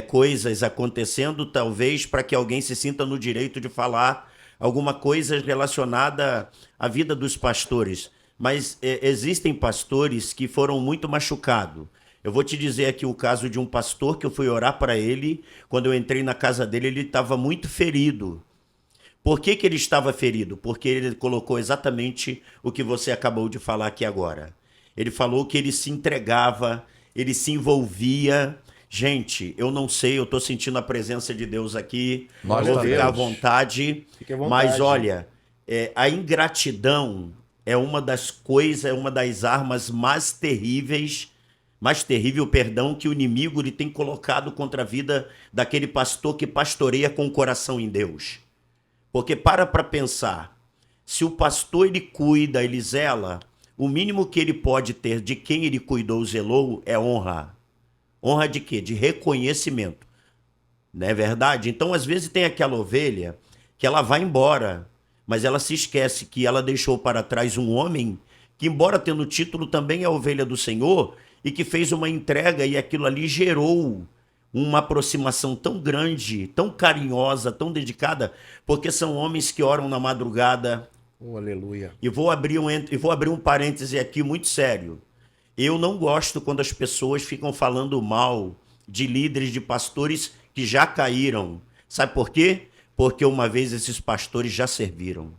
Speaker 3: coisas acontecendo, talvez para que alguém se sinta no direito de falar alguma coisa relacionada à vida dos pastores. Mas existem pastores que foram muito machucados. Eu vou te dizer aqui o caso de um pastor que eu fui orar para ele. Quando eu entrei na casa dele, ele estava muito ferido. Por que que ele estava ferido? Porque ele colocou exatamente o que você acabou de falar aqui agora. Ele falou que ele se entregava, ele se envolvia. Gente, eu não sei, eu estou sentindo a presença de Deus aqui.
Speaker 1: Nós
Speaker 3: eu vou
Speaker 1: também.
Speaker 3: ficar à vontade.
Speaker 2: Fique à vontade.
Speaker 3: Mas olha, a ingratidão é uma das coisas, é uma das armas mais terríveis, que o inimigo ele tem colocado contra a vida daquele pastor que pastoreia com o coração em Deus. Porque para pensar, se o pastor ele cuida, ele zela, o mínimo que ele pode ter de quem ele cuidou, zelou, é honra. Honra de quê? De reconhecimento. Não é verdade? Então, às vezes tem aquela ovelha que ela vai embora, mas ela se esquece que ela deixou para trás um homem que, embora tendo título, também é ovelha do Senhor e que fez uma entrega e aquilo ali gerou uma aproximação tão grande, tão carinhosa, tão dedicada, porque são homens que oram na madrugada.
Speaker 2: Oh, aleluia.
Speaker 3: E vou abrir um parêntese aqui muito sério. Eu não gosto quando as pessoas ficam falando mal de líderes, de pastores que já caíram. Sabe por quê? Porque uma vez esses pastores já serviram.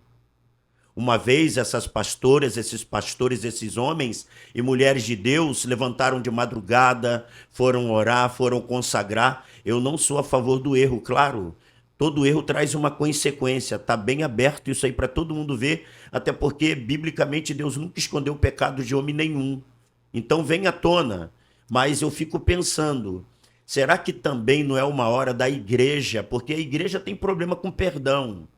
Speaker 3: Uma vez essas pastoras, esses pastores, esses homens e mulheres de Deus levantaram de madrugada, foram orar, foram consagrar. Eu não sou a favor do erro, claro. Todo erro traz uma consequência. Está bem aberto isso aí para todo mundo ver, até porque, biblicamente, Deus nunca escondeu o pecado de homem nenhum. Então vem à tona. Mas eu fico pensando, será que também não é uma hora da igreja? Porque a igreja tem problema com perdão.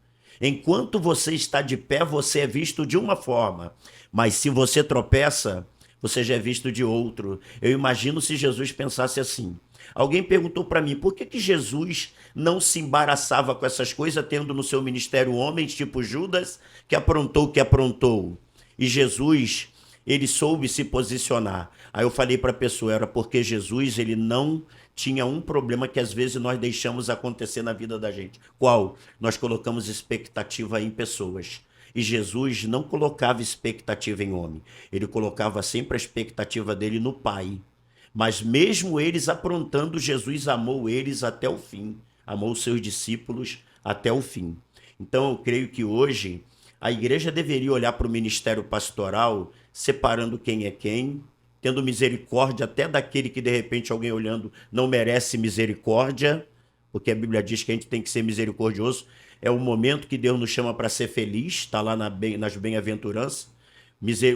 Speaker 3: Enquanto você está de pé, você é visto de uma forma, mas se você tropeça, você já é visto de outro. Eu imagino se Jesus pensasse assim. Alguém perguntou para mim, por que que Jesus não se embaraçava com essas coisas, tendo no seu ministério homens tipo Judas, que aprontou o que aprontou? E Jesus, ele soube se posicionar. Aí eu falei para a pessoa, era porque Jesus, ele não tinha um problema que às vezes nós deixamos acontecer na vida da gente. Qual? Nós colocamos expectativa em pessoas. E Jesus não colocava expectativa em homem. Ele colocava sempre a expectativa dele no Pai. Mas mesmo eles aprontando, Jesus amou eles até o fim. Amou os seus discípulos até o fim. Então eu creio que hoje a igreja deveria olhar para o ministério pastoral, separando quem é quem, tendo misericórdia até daquele que de repente alguém olhando não merece misericórdia, porque a Bíblia diz que a gente tem que ser misericordioso. É o momento que Deus nos chama para ser feliz, está lá nas bem-aventuranças.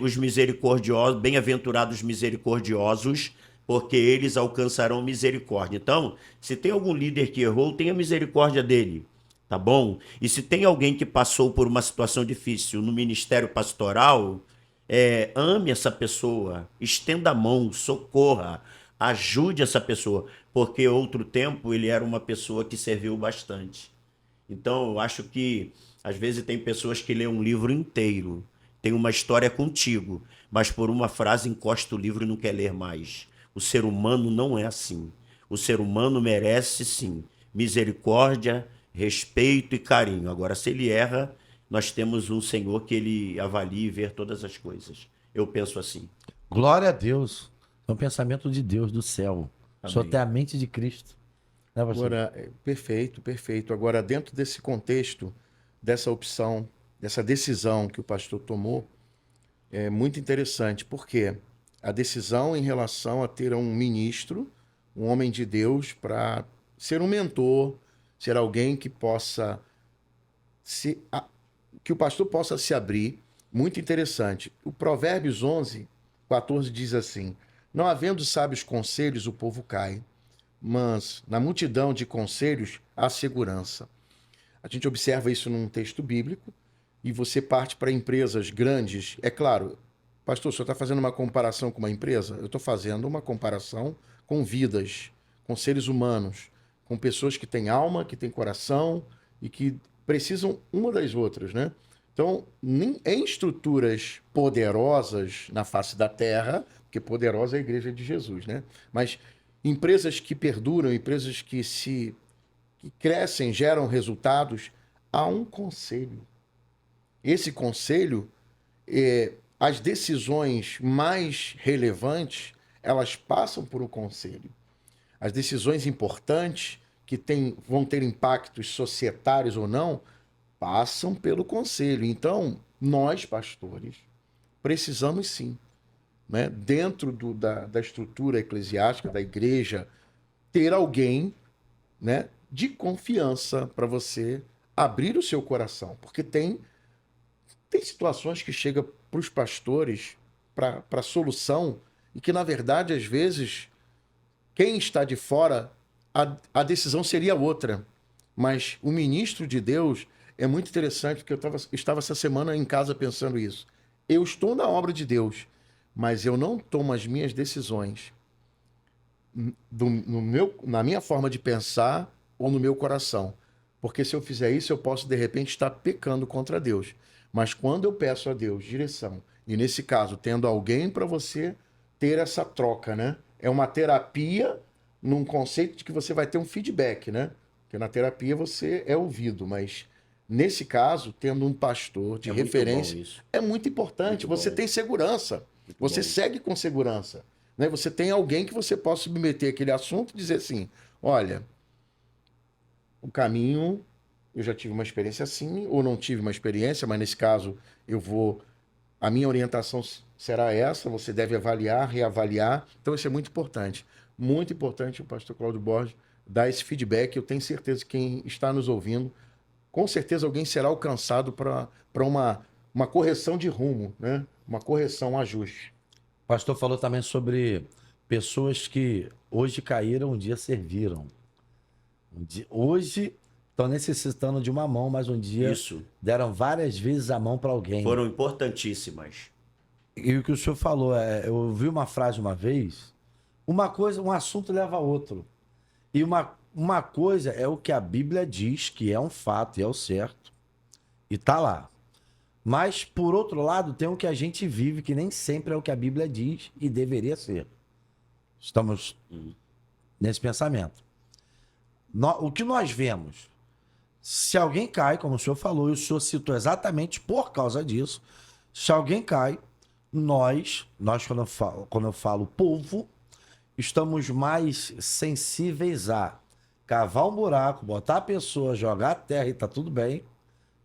Speaker 3: Os misericordiosos, bem-aventurados misericordiosos, porque eles alcançarão misericórdia. Então, se tem algum líder que errou, tenha misericórdia dele, tá bom? E se tem alguém que passou por uma situação difícil no ministério pastoral, ame essa pessoa, estenda a mão, socorra, ajude essa pessoa, porque outro tempo ele era uma pessoa que serviu bastante. Então, eu acho que às vezes tem pessoas que lêem um livro inteiro, tem uma história contigo, mas por uma frase encosta o livro e não quer ler mais. O ser humano não é assim. O ser humano merece, sim, misericórdia, respeito e carinho. Agora, se ele erra, nós temos um Senhor que ele avalia e vê todas as coisas. Eu penso assim.
Speaker 1: Glória a Deus. É um pensamento de Deus, do céu. Só
Speaker 3: Amém.
Speaker 1: tem a mente de Cristo. Né, pastor?
Speaker 2: Agora, perfeito, perfeito. Agora, dentro desse contexto, dessa opção, dessa decisão que o pastor tomou, é muito interessante, porque a decisão em relação a ter um ministro, um homem de Deus, para ser um mentor, ser alguém que possa que o pastor possa se abrir, muito interessante. O Provérbios 11:14 diz assim: Não havendo sábios conselhos, o povo cai, mas na multidão de conselhos há segurança. A gente observa isso num texto bíblico e você parte para empresas grandes. É claro, pastor, o senhor está fazendo uma comparação com uma empresa? Eu estou fazendo uma comparação com vidas, com seres humanos, com pessoas que têm alma, que têm coração e que precisam uma das outras, né? Então, em estruturas poderosas na face da terra, porque poderosa é a igreja de Jesus, né? Mas empresas que perduram, empresas que crescem, geram resultados, há um conselho. Esse conselho, as decisões mais relevantes, elas passam por um conselho. As decisões importantes, que vão ter impactos societários ou não, passam pelo conselho. Então, nós, pastores, precisamos sim, né, dentro da estrutura eclesiástica, da igreja, ter alguém, né, de confiança para você abrir o seu coração. Porque tem situações que chegam para os pastores para solução e que, na verdade, às vezes, quem está de fora, a decisão seria outra. Mas o ministro de Deus é muito interessante, porque estava essa semana em casa pensando isso. Eu estou na obra de Deus, mas eu não tomo as minhas decisões na minha forma de pensar ou no meu coração. Porque se eu fizer isso, eu posso, de repente, estar pecando contra Deus. Mas quando eu peço a Deus direção, e nesse caso, tendo alguém para você ter essa troca, né? É uma terapia num conceito de que você vai ter um feedback, né? Porque na terapia você é ouvido, mas nesse caso, tendo um pastor de referência, é muito importante. Você tem segurança. Você segue com segurança. Né? Você tem alguém que você possa submeter aquele assunto e dizer assim, olha, o caminho, eu já tive uma experiência assim, ou não tive uma experiência, mas nesse caso a minha orientação será essa, você deve avaliar, reavaliar. Então isso é muito importante. Muito importante o pastor Cláudio Borges dar esse feedback. Eu tenho certeza que quem está nos ouvindo, com certeza alguém será alcançado para uma correção de rumo, né? Uma correção, um ajuste.
Speaker 1: O pastor falou também sobre pessoas que hoje caíram, um dia serviram. Hoje estão necessitando de uma mão, mas um dia
Speaker 3: Isso.
Speaker 1: deram várias vezes a mão para alguém.
Speaker 3: Foram importantíssimas.
Speaker 1: E o que o senhor falou, eu ouvi uma frase uma vez, uma coisa, um assunto leva a outro. E uma coisa é o que a Bíblia diz, que é um fato e é o certo, e tá lá. Mas, por outro lado, tem o que a gente vive, que nem sempre é o que a Bíblia diz e deveria ser. Estamos nesse pensamento. O que nós vemos, se alguém cai, como o senhor falou, e o senhor citou exatamente por causa disso, se alguém cai, nós quando eu falo povo, estamos mais sensíveis a cavar um buraco, botar a pessoa, jogar a terra e tá tudo bem,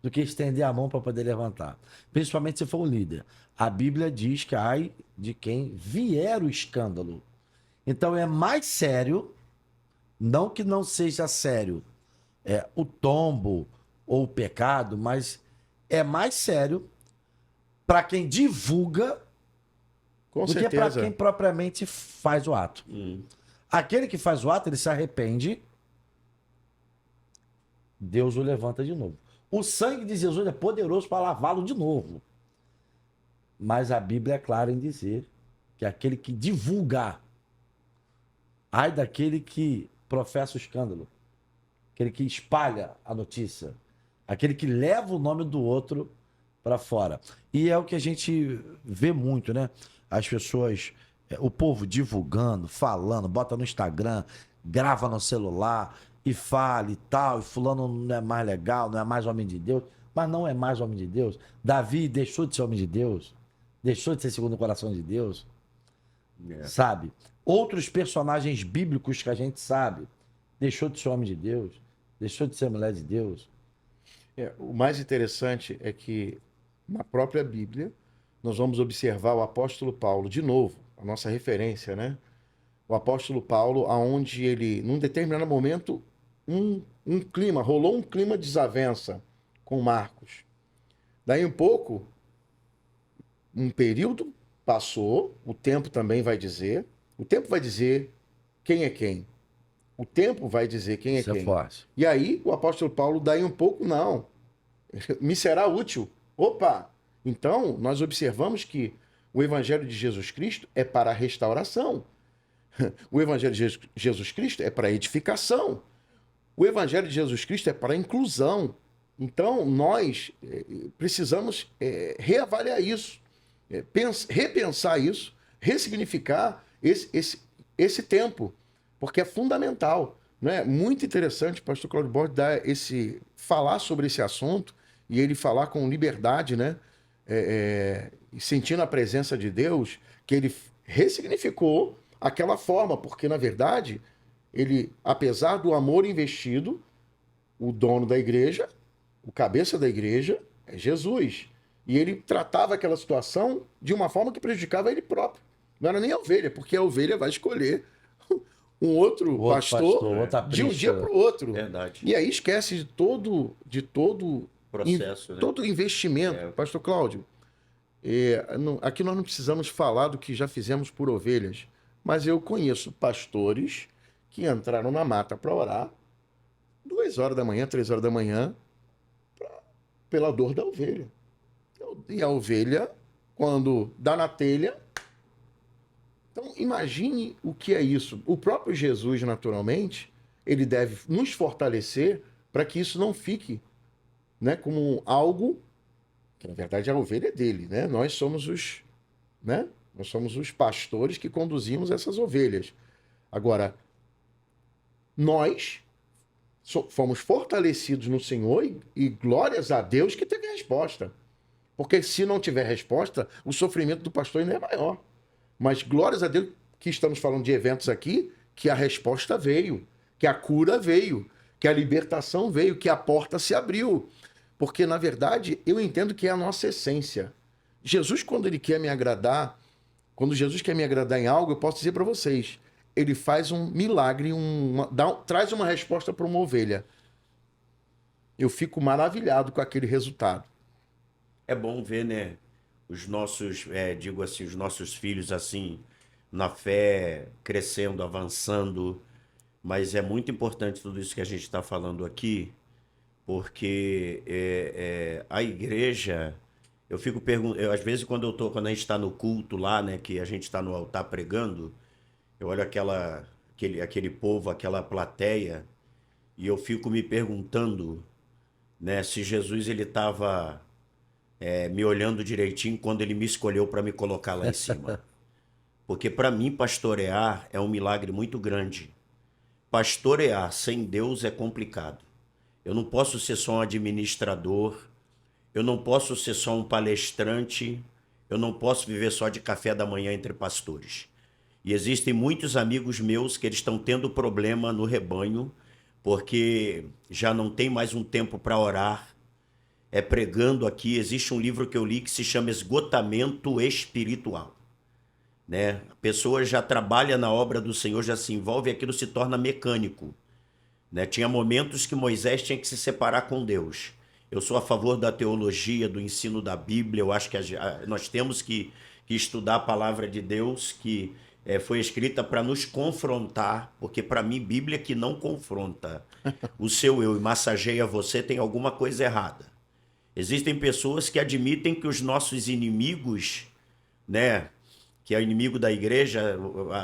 Speaker 1: do que estender a mão para poder levantar. Principalmente se for um líder. A Bíblia diz que ai de quem vier o escândalo. Então é mais sério, não que não seja sério, o tombo ou o pecado, mas é mais sério para quem divulga
Speaker 2: Com
Speaker 1: do que para
Speaker 2: certeza.
Speaker 1: quem propriamente faz o ato. Aquele que faz o ato, ele se arrepende, Deus o levanta de novo. O sangue de Jesus é poderoso para lavá-lo de novo. Mas a Bíblia é clara em dizer que aquele que divulga, ai daquele que professa o escândalo, aquele que espalha a notícia, aquele que leva o nome do outro para fora. E é o que a gente vê muito, né? As pessoas, o povo divulgando, falando, bota no Instagram, grava no celular e fala e tal, e fulano não é mais legal, não é mais homem de Deus, mas não é mais homem de Deus. Davi deixou de ser homem de Deus, deixou de ser segundo o coração de Deus, sabe? Outros personagens bíblicos que a gente sabe, deixou de ser homem de Deus, deixou de ser mulher de Deus.
Speaker 2: O mais interessante é que na própria Bíblia nós vamos observar o apóstolo Paulo, de novo, a nossa referência, né? O apóstolo Paulo, aonde ele, num determinado momento, rolou um clima de desavença com Marcos. Daí um pouco, um período passou, o tempo também vai dizer, o tempo vai dizer quem é quem. O tempo vai dizer quem é
Speaker 1: Isso
Speaker 2: quem.
Speaker 1: é forte.
Speaker 2: E aí o apóstolo Paulo, daí um pouco, não. Me será útil. Opa! Então, nós observamos que o evangelho de Jesus Cristo é para a restauração. O evangelho de Jesus Cristo é para a edificação. O evangelho de Jesus Cristo é para a inclusão. Então, nós precisamos reavaliar isso, repensar isso, ressignificar esse tempo, porque é fundamental. Não é muito interessante o pastor Cláudio Borges falar sobre esse assunto e ele falar com liberdade, né? Sentindo a presença de Deus, que ele ressignificou aquela forma, porque na verdade ele, apesar do amor investido, o dono da igreja, o cabeça da igreja é Jesus, e ele tratava aquela situação de uma forma que prejudicava ele próprio. Não era nem a ovelha, porque a ovelha vai escolher um outro pastor de um dia para o outro.
Speaker 3: Verdade.
Speaker 2: E aí esquece de todo
Speaker 3: Processo, né?
Speaker 2: todo investimento. Pastor Cláudio, aqui nós não precisamos falar do que já fizemos por ovelhas, mas eu conheço pastores que entraram na mata para orar 2 horas da manhã, 3 horas da manhã, pela dor da ovelha. E a ovelha, quando dá na telha... Então, imagine o que é isso. O próprio Jesus, naturalmente, ele deve nos fortalecer para que isso não fique, né, como algo que, na verdade, a ovelha é dele, né? Nós somos os pastores que conduzimos essas ovelhas. Agora, nós fomos fortalecidos no Senhor e glórias a Deus que teve resposta. Porque se não tiver resposta, o sofrimento do pastor ainda é maior. Mas glórias a Deus que estamos falando de eventos aqui, que a resposta veio, que a cura veio, que a libertação veio, que a porta se abriu. Porque, na verdade, eu entendo que é a nossa essência. Jesus, quando ele quer me agradar, quando Jesus quer me agradar em algo, eu posso dizer para vocês, ele faz um milagre, traz uma resposta para uma ovelha. Eu fico maravilhado com aquele resultado.
Speaker 3: É bom ver, né, os nossos, os nossos filhos assim, na fé, crescendo, avançando. Mas é muito importante tudo isso que a gente está falando aqui, porque a igreja, eu fico perguntando, às vezes quando a gente está no culto lá, né, que a gente está no altar pregando, eu olho aquele povo, aquela plateia, e eu fico me perguntando, né, se Jesus ele estava me olhando direitinho quando ele me escolheu para me colocar lá em cima. Porque para mim pastorear é um milagre muito grande. Pastorear sem Deus é complicado. Eu não posso ser só um administrador, eu não posso ser só um palestrante, eu não posso viver só de café da manhã entre pastores. E existem muitos amigos meus que eles estão tendo problema no rebanho, porque já não tem mais um tempo para orar. Pregando aqui, existe um livro que eu li que se chama Esgotamento Espiritual. Né? A pessoa já trabalha na obra do Senhor, já se envolve, aquilo se torna mecânico. Né? Tinha momentos que Moisés tinha que se separar com Deus. Eu sou a favor da teologia, do ensino da Bíblia. Eu acho que nós temos que estudar a palavra de Deus, que foi escrita para nos confrontar, porque para mim, Bíblia que não confronta o seu eu e massageia você, tem alguma coisa errada. Existem pessoas que admitem que os nossos inimigos, né, que é o inimigo da igreja,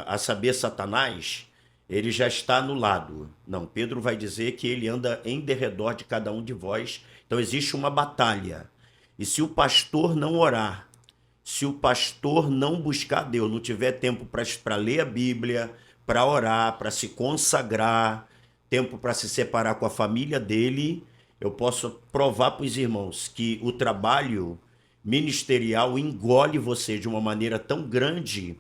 Speaker 3: a saber, Satanás, ele já está anulado. Não, Pedro vai dizer que ele anda em derredor de cada um de vós. Então existe uma batalha. E se o pastor não orar, se o pastor não buscar Deus, não tiver tempo para ler a Bíblia, para orar, para se consagrar, tempo para se separar com a família dele, eu posso provar para os irmãos que o trabalho ministerial engole você de uma maneira tão grande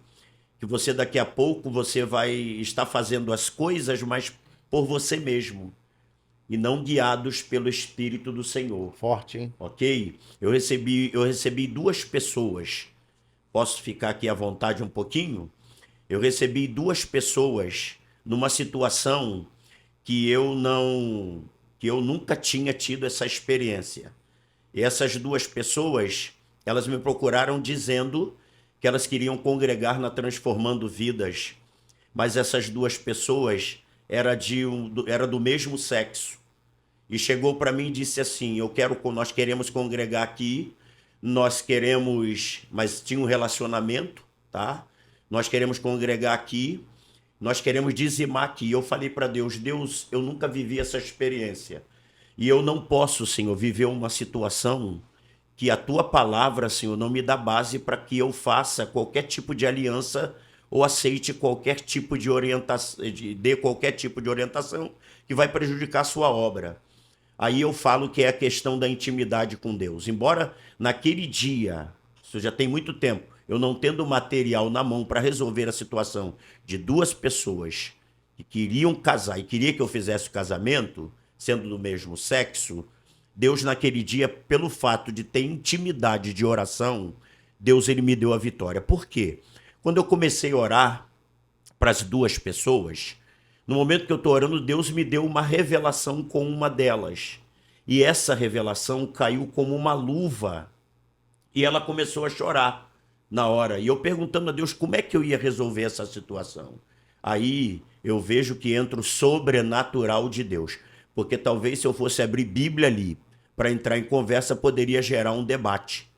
Speaker 3: que você daqui a pouco você vai estar fazendo as coisas, mas por você mesmo e não guiados pelo Espírito do Senhor.
Speaker 2: Forte, hein?
Speaker 3: Ok? Eu recebi 2 pessoas. Posso ficar aqui à vontade um pouquinho? Eu recebi 2 pessoas numa situação que eu nunca tinha tido essa experiência. E essas 2 pessoas, elas me procuraram dizendo que elas queriam congregar na Transformando Vidas, mas essas 2 pessoas era do mesmo sexo. E chegou para mim e disse assim: nós queremos congregar aqui, mas tinha um relacionamento, tá? Nós queremos congregar aqui, nós queremos dizimar aqui. Eu falei para Deus: Deus, eu nunca vivi essa experiência. E eu não posso, Senhor, viver uma situação que a tua palavra, Senhor, não me dá base para que eu faça qualquer tipo de aliança ou aceite qualquer tipo de orientação, dê qualquer tipo de orientação que vai prejudicar a sua obra. Aí eu falo que é a questão da intimidade com Deus. Embora naquele dia, isso já tem muito tempo, eu não tendo material na mão para resolver a situação de 2 pessoas que queriam casar e queria que eu fizesse o casamento, sendo do mesmo sexo, Deus naquele dia, pelo fato de ter intimidade de oração, Deus ele me deu a vitória. Por quê? Quando eu comecei a orar para as 2 pessoas, no momento que eu estou orando, Deus me deu uma revelação com uma delas. E essa revelação caiu como uma luva. E ela começou a chorar na hora. E eu perguntando a Deus como é que eu ia resolver essa situação. Aí eu vejo que entra o sobrenatural de Deus. Porque talvez se eu fosse abrir Bíblia ali para entrar em conversa, poderia gerar um debate.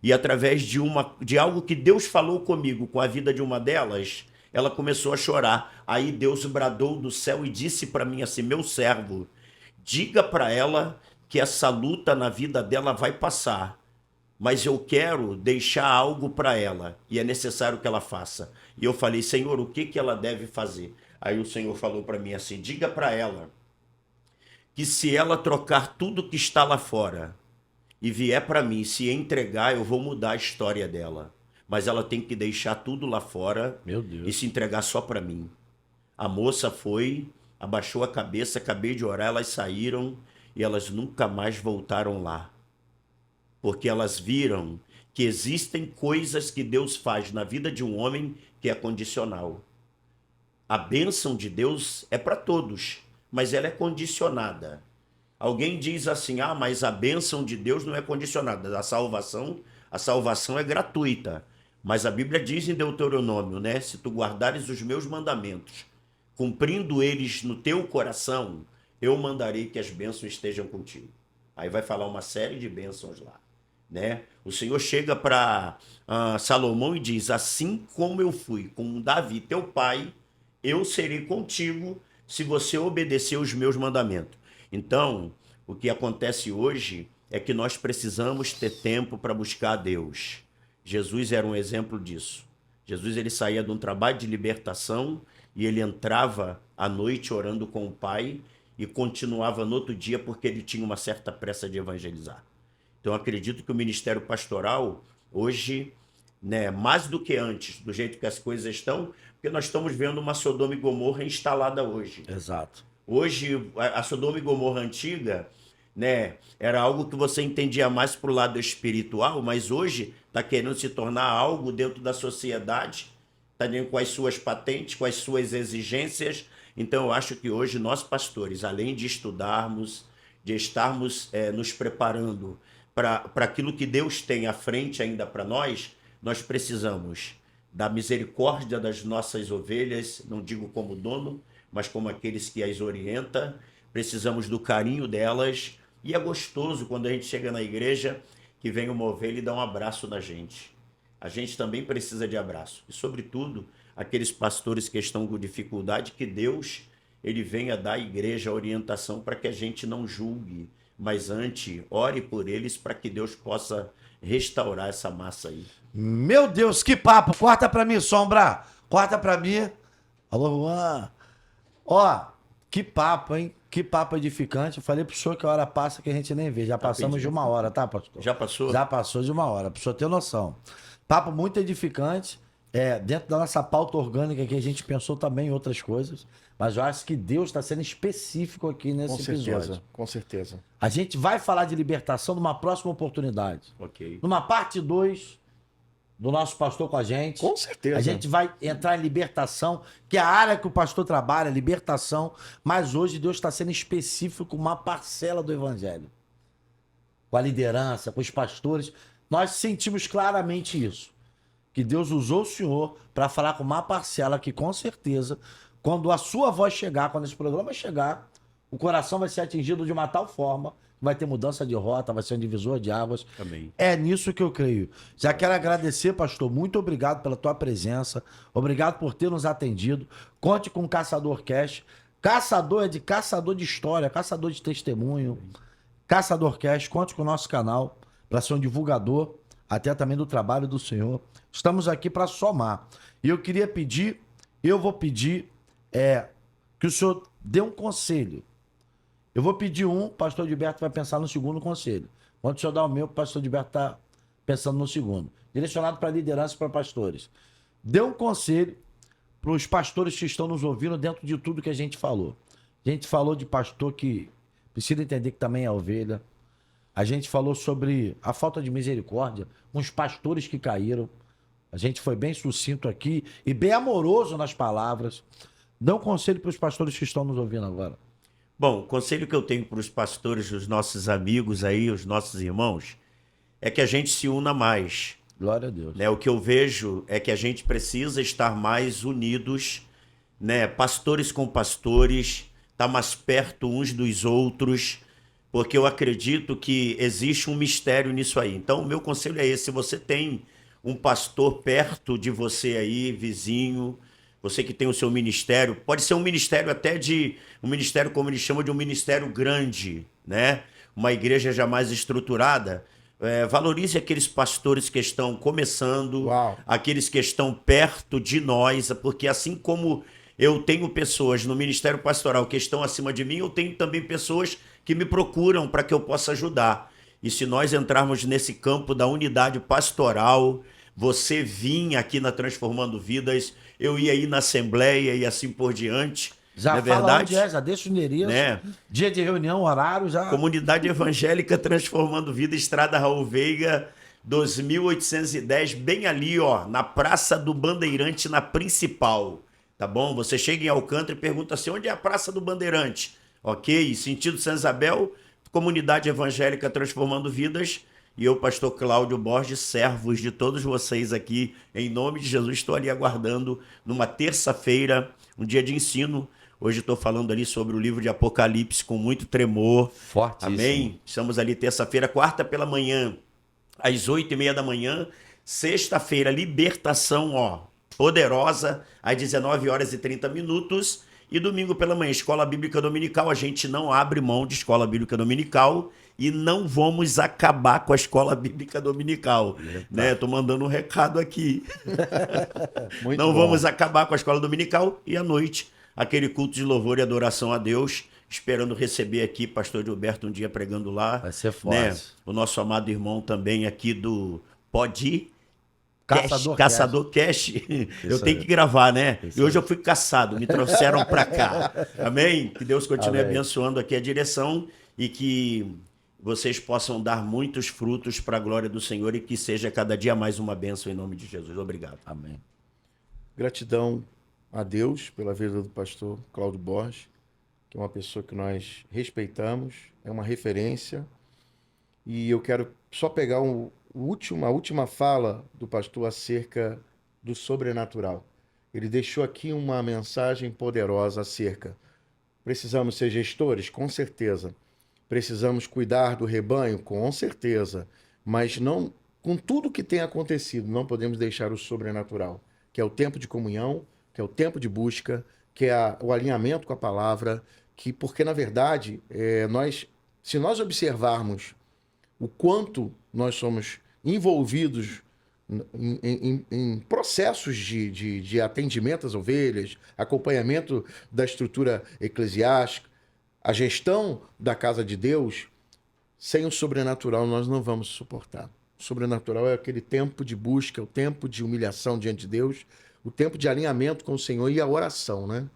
Speaker 3: E através de algo que Deus falou comigo com a vida de uma delas, ela começou a chorar. Aí Deus bradou do céu e disse para mim assim: meu servo, diga para ela que essa luta na vida dela vai passar, mas eu quero deixar algo para ela e é necessário que ela faça. E eu falei: Senhor, o que ela deve fazer? Aí o Senhor falou para mim assim: diga para ela que se ela trocar tudo que está lá fora e vier para mim se entregar, eu vou mudar a história dela. Mas ela tem que deixar tudo lá fora.
Speaker 2: Meu Deus.
Speaker 3: E se entregar só para mim. A moça foi, abaixou a cabeça, acabei de orar, elas saíram e elas nunca mais voltaram lá. Porque elas viram que existem coisas que Deus faz na vida de um homem que é condicional. A bênção de Deus é para todos, mas ela é condicionada. Alguém diz assim: ah, mas a bênção de Deus não é condicionada. A salvação é gratuita. Mas a Bíblia diz em Deuteronômio, né? Se tu guardares os meus mandamentos, cumprindo eles no teu coração, eu mandarei que as bênçãos estejam contigo. Aí vai falar uma série de bênçãos lá, né? O Senhor chega para Salomão e diz: assim como eu fui com Davi, teu pai, eu serei contigo se você obedecer os meus mandamentos. Então, o que acontece hoje é que nós precisamos ter tempo para buscar a Deus. Jesus era um exemplo disso. Jesus, ele saía de um trabalho de libertação e ele entrava à noite orando com o Pai e continuava no outro dia porque ele tinha uma certa pressa de evangelizar. Então, acredito que o ministério pastoral, hoje, né, mais do que antes, do jeito que as coisas estão, porque nós estamos vendo uma Sodoma e Gomorra instalada hoje.
Speaker 1: Exato.
Speaker 3: Hoje, a Sodoma e Gomorra antiga, né, era algo que você entendia mais para o lado espiritual, mas hoje está querendo se tornar algo dentro da sociedade, está dentro com as suas patentes, com as suas exigências. Então, eu acho que hoje nós, pastores, além de estudarmos, de estarmos nos preparando para aquilo que Deus tem à frente ainda para nós, nós precisamos da misericórdia das nossas ovelhas, não digo como dono, mas como aqueles que as orienta. Precisamos do carinho delas. E é gostoso quando a gente chega na igreja que vem uma ovelha e dá um abraço na gente. A gente também precisa de abraço. E, sobretudo, aqueles pastores que estão com dificuldade, que Deus ele venha dar à igreja a orientação para que a gente não julgue, mas antes ore por eles para que Deus possa restaurar essa massa aí.
Speaker 1: Meu Deus, que papo. Corta pra mim, Sombra. Corta pra mim. Alô, Juan. Ó, que papo, hein? Que papo edificante. Eu falei pro senhor que a hora passa que a gente nem vê. Já passamos de 1 hora, tá, pastor?
Speaker 3: Já passou?
Speaker 1: Já passou de 1 hora, pro senhor ter noção. Papo muito edificante. Dentro da nossa pauta orgânica que a gente pensou também em outras coisas. Mas eu acho que Deus está sendo específico aqui nesse episódio.
Speaker 2: Com certeza.
Speaker 1: A gente vai falar de libertação numa próxima oportunidade.
Speaker 3: Ok.
Speaker 1: Numa parte 2 do nosso pastor com a gente.
Speaker 2: Com certeza.
Speaker 1: A gente vai entrar em libertação, que é a área que o pastor trabalha, libertação. Mas hoje Deus está sendo específico com uma parcela do evangelho. Com a liderança, com os pastores. Nós sentimos claramente isso. Que Deus usou o senhor para falar com uma parcela que, com certeza, quando a sua voz chegar, quando esse programa chegar, o coração vai ser atingido de uma tal forma que vai ter mudança de rota, vai ser um divisor de águas.
Speaker 3: Amém.
Speaker 1: É nisso que eu creio. Já quero agradecer, pastor. Muito obrigado pela tua presença. Obrigado por ter nos atendido. Conte com o Caçador Cash. Caçador é de caçador de história, caçador de testemunho. Caçador Cash, conte com o nosso canal para ser um divulgador até também do trabalho do Senhor. Estamos aqui para somar. E eu queria pedir, eu vou pedir que o senhor dê um conselho. Eu vou pedir o pastor Gilberto vai pensar no segundo conselho. Quando o senhor dá o meu, o pastor Gilberto está pensando no segundo. Direcionado para liderança e para pastores. Dê um conselho para os pastores que estão nos ouvindo dentro de tudo que a gente falou. A gente falou de pastor que precisa entender que também é ovelha. A gente falou sobre a falta de misericórdia, uns pastores que caíram. A gente foi bem sucinto aqui e bem amoroso nas palavras. Dá um conselho para os pastores que estão nos ouvindo agora.
Speaker 3: Bom, o conselho que eu tenho para os pastores, os nossos amigos aí, os nossos irmãos, é que a gente se una mais.
Speaker 1: Glória a Deus.
Speaker 3: Né? O que eu vejo é que a gente precisa estar mais unidos, né? Pastores com pastores, estar mais perto uns dos outros, porque eu acredito que existe um mistério nisso aí. Então, o meu conselho é esse: se você tem um pastor perto de você aí, vizinho, você que tem o seu ministério, pode ser um ministério até um ministério, como eles chamam, de um ministério grande, né? Uma igreja já mais estruturada. Valorize aqueles pastores que estão começando,
Speaker 2: Uau.
Speaker 3: aqueles que estão perto de nós, porque assim como eu tenho pessoas no ministério pastoral que estão acima de mim, eu tenho também pessoas que me procuram para que eu possa ajudar. E se nós entrarmos nesse campo da unidade pastoral, você vinha aqui na Transformando Vidas, eu ia ir na Assembleia e assim por diante.
Speaker 1: Já
Speaker 3: não é
Speaker 1: fala
Speaker 3: verdade?
Speaker 1: onde já deixa o endereço,
Speaker 3: Né?
Speaker 1: dia de reunião, horário, já...
Speaker 3: Comunidade Evangélica Transformando Vida, Estrada Raul Veiga, 2810, bem ali, ó, na Praça do Bandeirante, na principal, tá bom? Você chega em Alcântara e pergunta assim, onde é a Praça do Bandeirante? Ok? Sentido Santa Isabel, Comunidade Evangélica Transformando Vidas, e eu, pastor Cláudio Borges, servos de todos vocês aqui, em nome de Jesus, estou ali aguardando numa terça-feira, um dia de ensino, Hoje estou falando ali sobre o livro de Apocalipse com muito tremor.
Speaker 1: Fortíssimo.
Speaker 3: Amém? Estamos ali terça-feira, quarta pela manhã, às 8h30 da manhã. Sexta-feira, libertação, ó, poderosa, às 19h30. E domingo pela manhã, Escola Bíblica Dominical. A gente não abre mão de Escola Bíblica Dominical e não vamos acabar com a Escola Bíblica Dominical. Né? Tô mandando um recado aqui.
Speaker 2: Muito
Speaker 3: Não
Speaker 2: bom.
Speaker 3: vamos acabar com a Escola Dominical. E à noite, aquele culto de louvor e adoração a Deus, esperando receber aqui pastor Gilberto um dia pregando lá.
Speaker 1: Vai ser forte.
Speaker 3: Né? O nosso amado irmão também aqui do Pode
Speaker 1: Caçador
Speaker 3: Cash. Eu tenho que gravar, né? E hoje eu fui caçado, me trouxeram para cá. Amém? Que Deus continue
Speaker 1: Amém.
Speaker 3: abençoando aqui a direção e que vocês possam dar muitos frutos para a glória do Senhor e que seja cada dia mais uma bênção em nome de Jesus. Obrigado.
Speaker 1: Amém.
Speaker 2: Gratidão a Deus pela vida do pastor Cláudio Borges, que é uma pessoa que nós respeitamos, é uma referência. E eu quero só pegar a última fala do pastor acerca do sobrenatural. Ele deixou aqui uma mensagem poderosa acerca. Precisamos ser gestores? Com certeza. Precisamos cuidar do rebanho? Com certeza. Mas não, com tudo que tem acontecido, não podemos deixar o sobrenatural, que é o tempo de comunhão, que é o tempo de busca, que é o alinhamento com a palavra, porque na verdade, se nós observarmos o quanto nós somos envolvidos em processos de atendimento às ovelhas, acompanhamento da estrutura eclesiástica, a gestão da casa de Deus, sem o sobrenatural nós não vamos suportar. O sobrenatural é aquele tempo de busca, o tempo de humilhação diante de Deus, o tempo de alinhamento com o Senhor e a oração, né?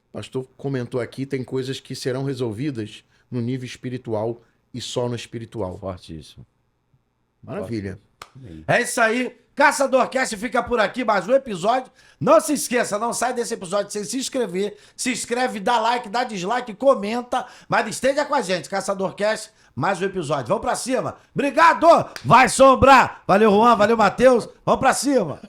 Speaker 2: O pastor comentou aqui, tem coisas que serão resolvidas no nível espiritual e só no espiritual.
Speaker 1: Fortíssimo.
Speaker 2: Maravilha.
Speaker 1: É isso aí. Caçadorcast fica por aqui, mais um episódio. Não se esqueça, não sai desse episódio sem se inscrever. Se inscreve, dá like, dá dislike, comenta. Mas esteja com a gente. Caçadorcast, mais um episódio. Vamos pra cima. Obrigado. Vai Sombrar. Valeu, Juan. Valeu, Matheus. Vamos pra cima.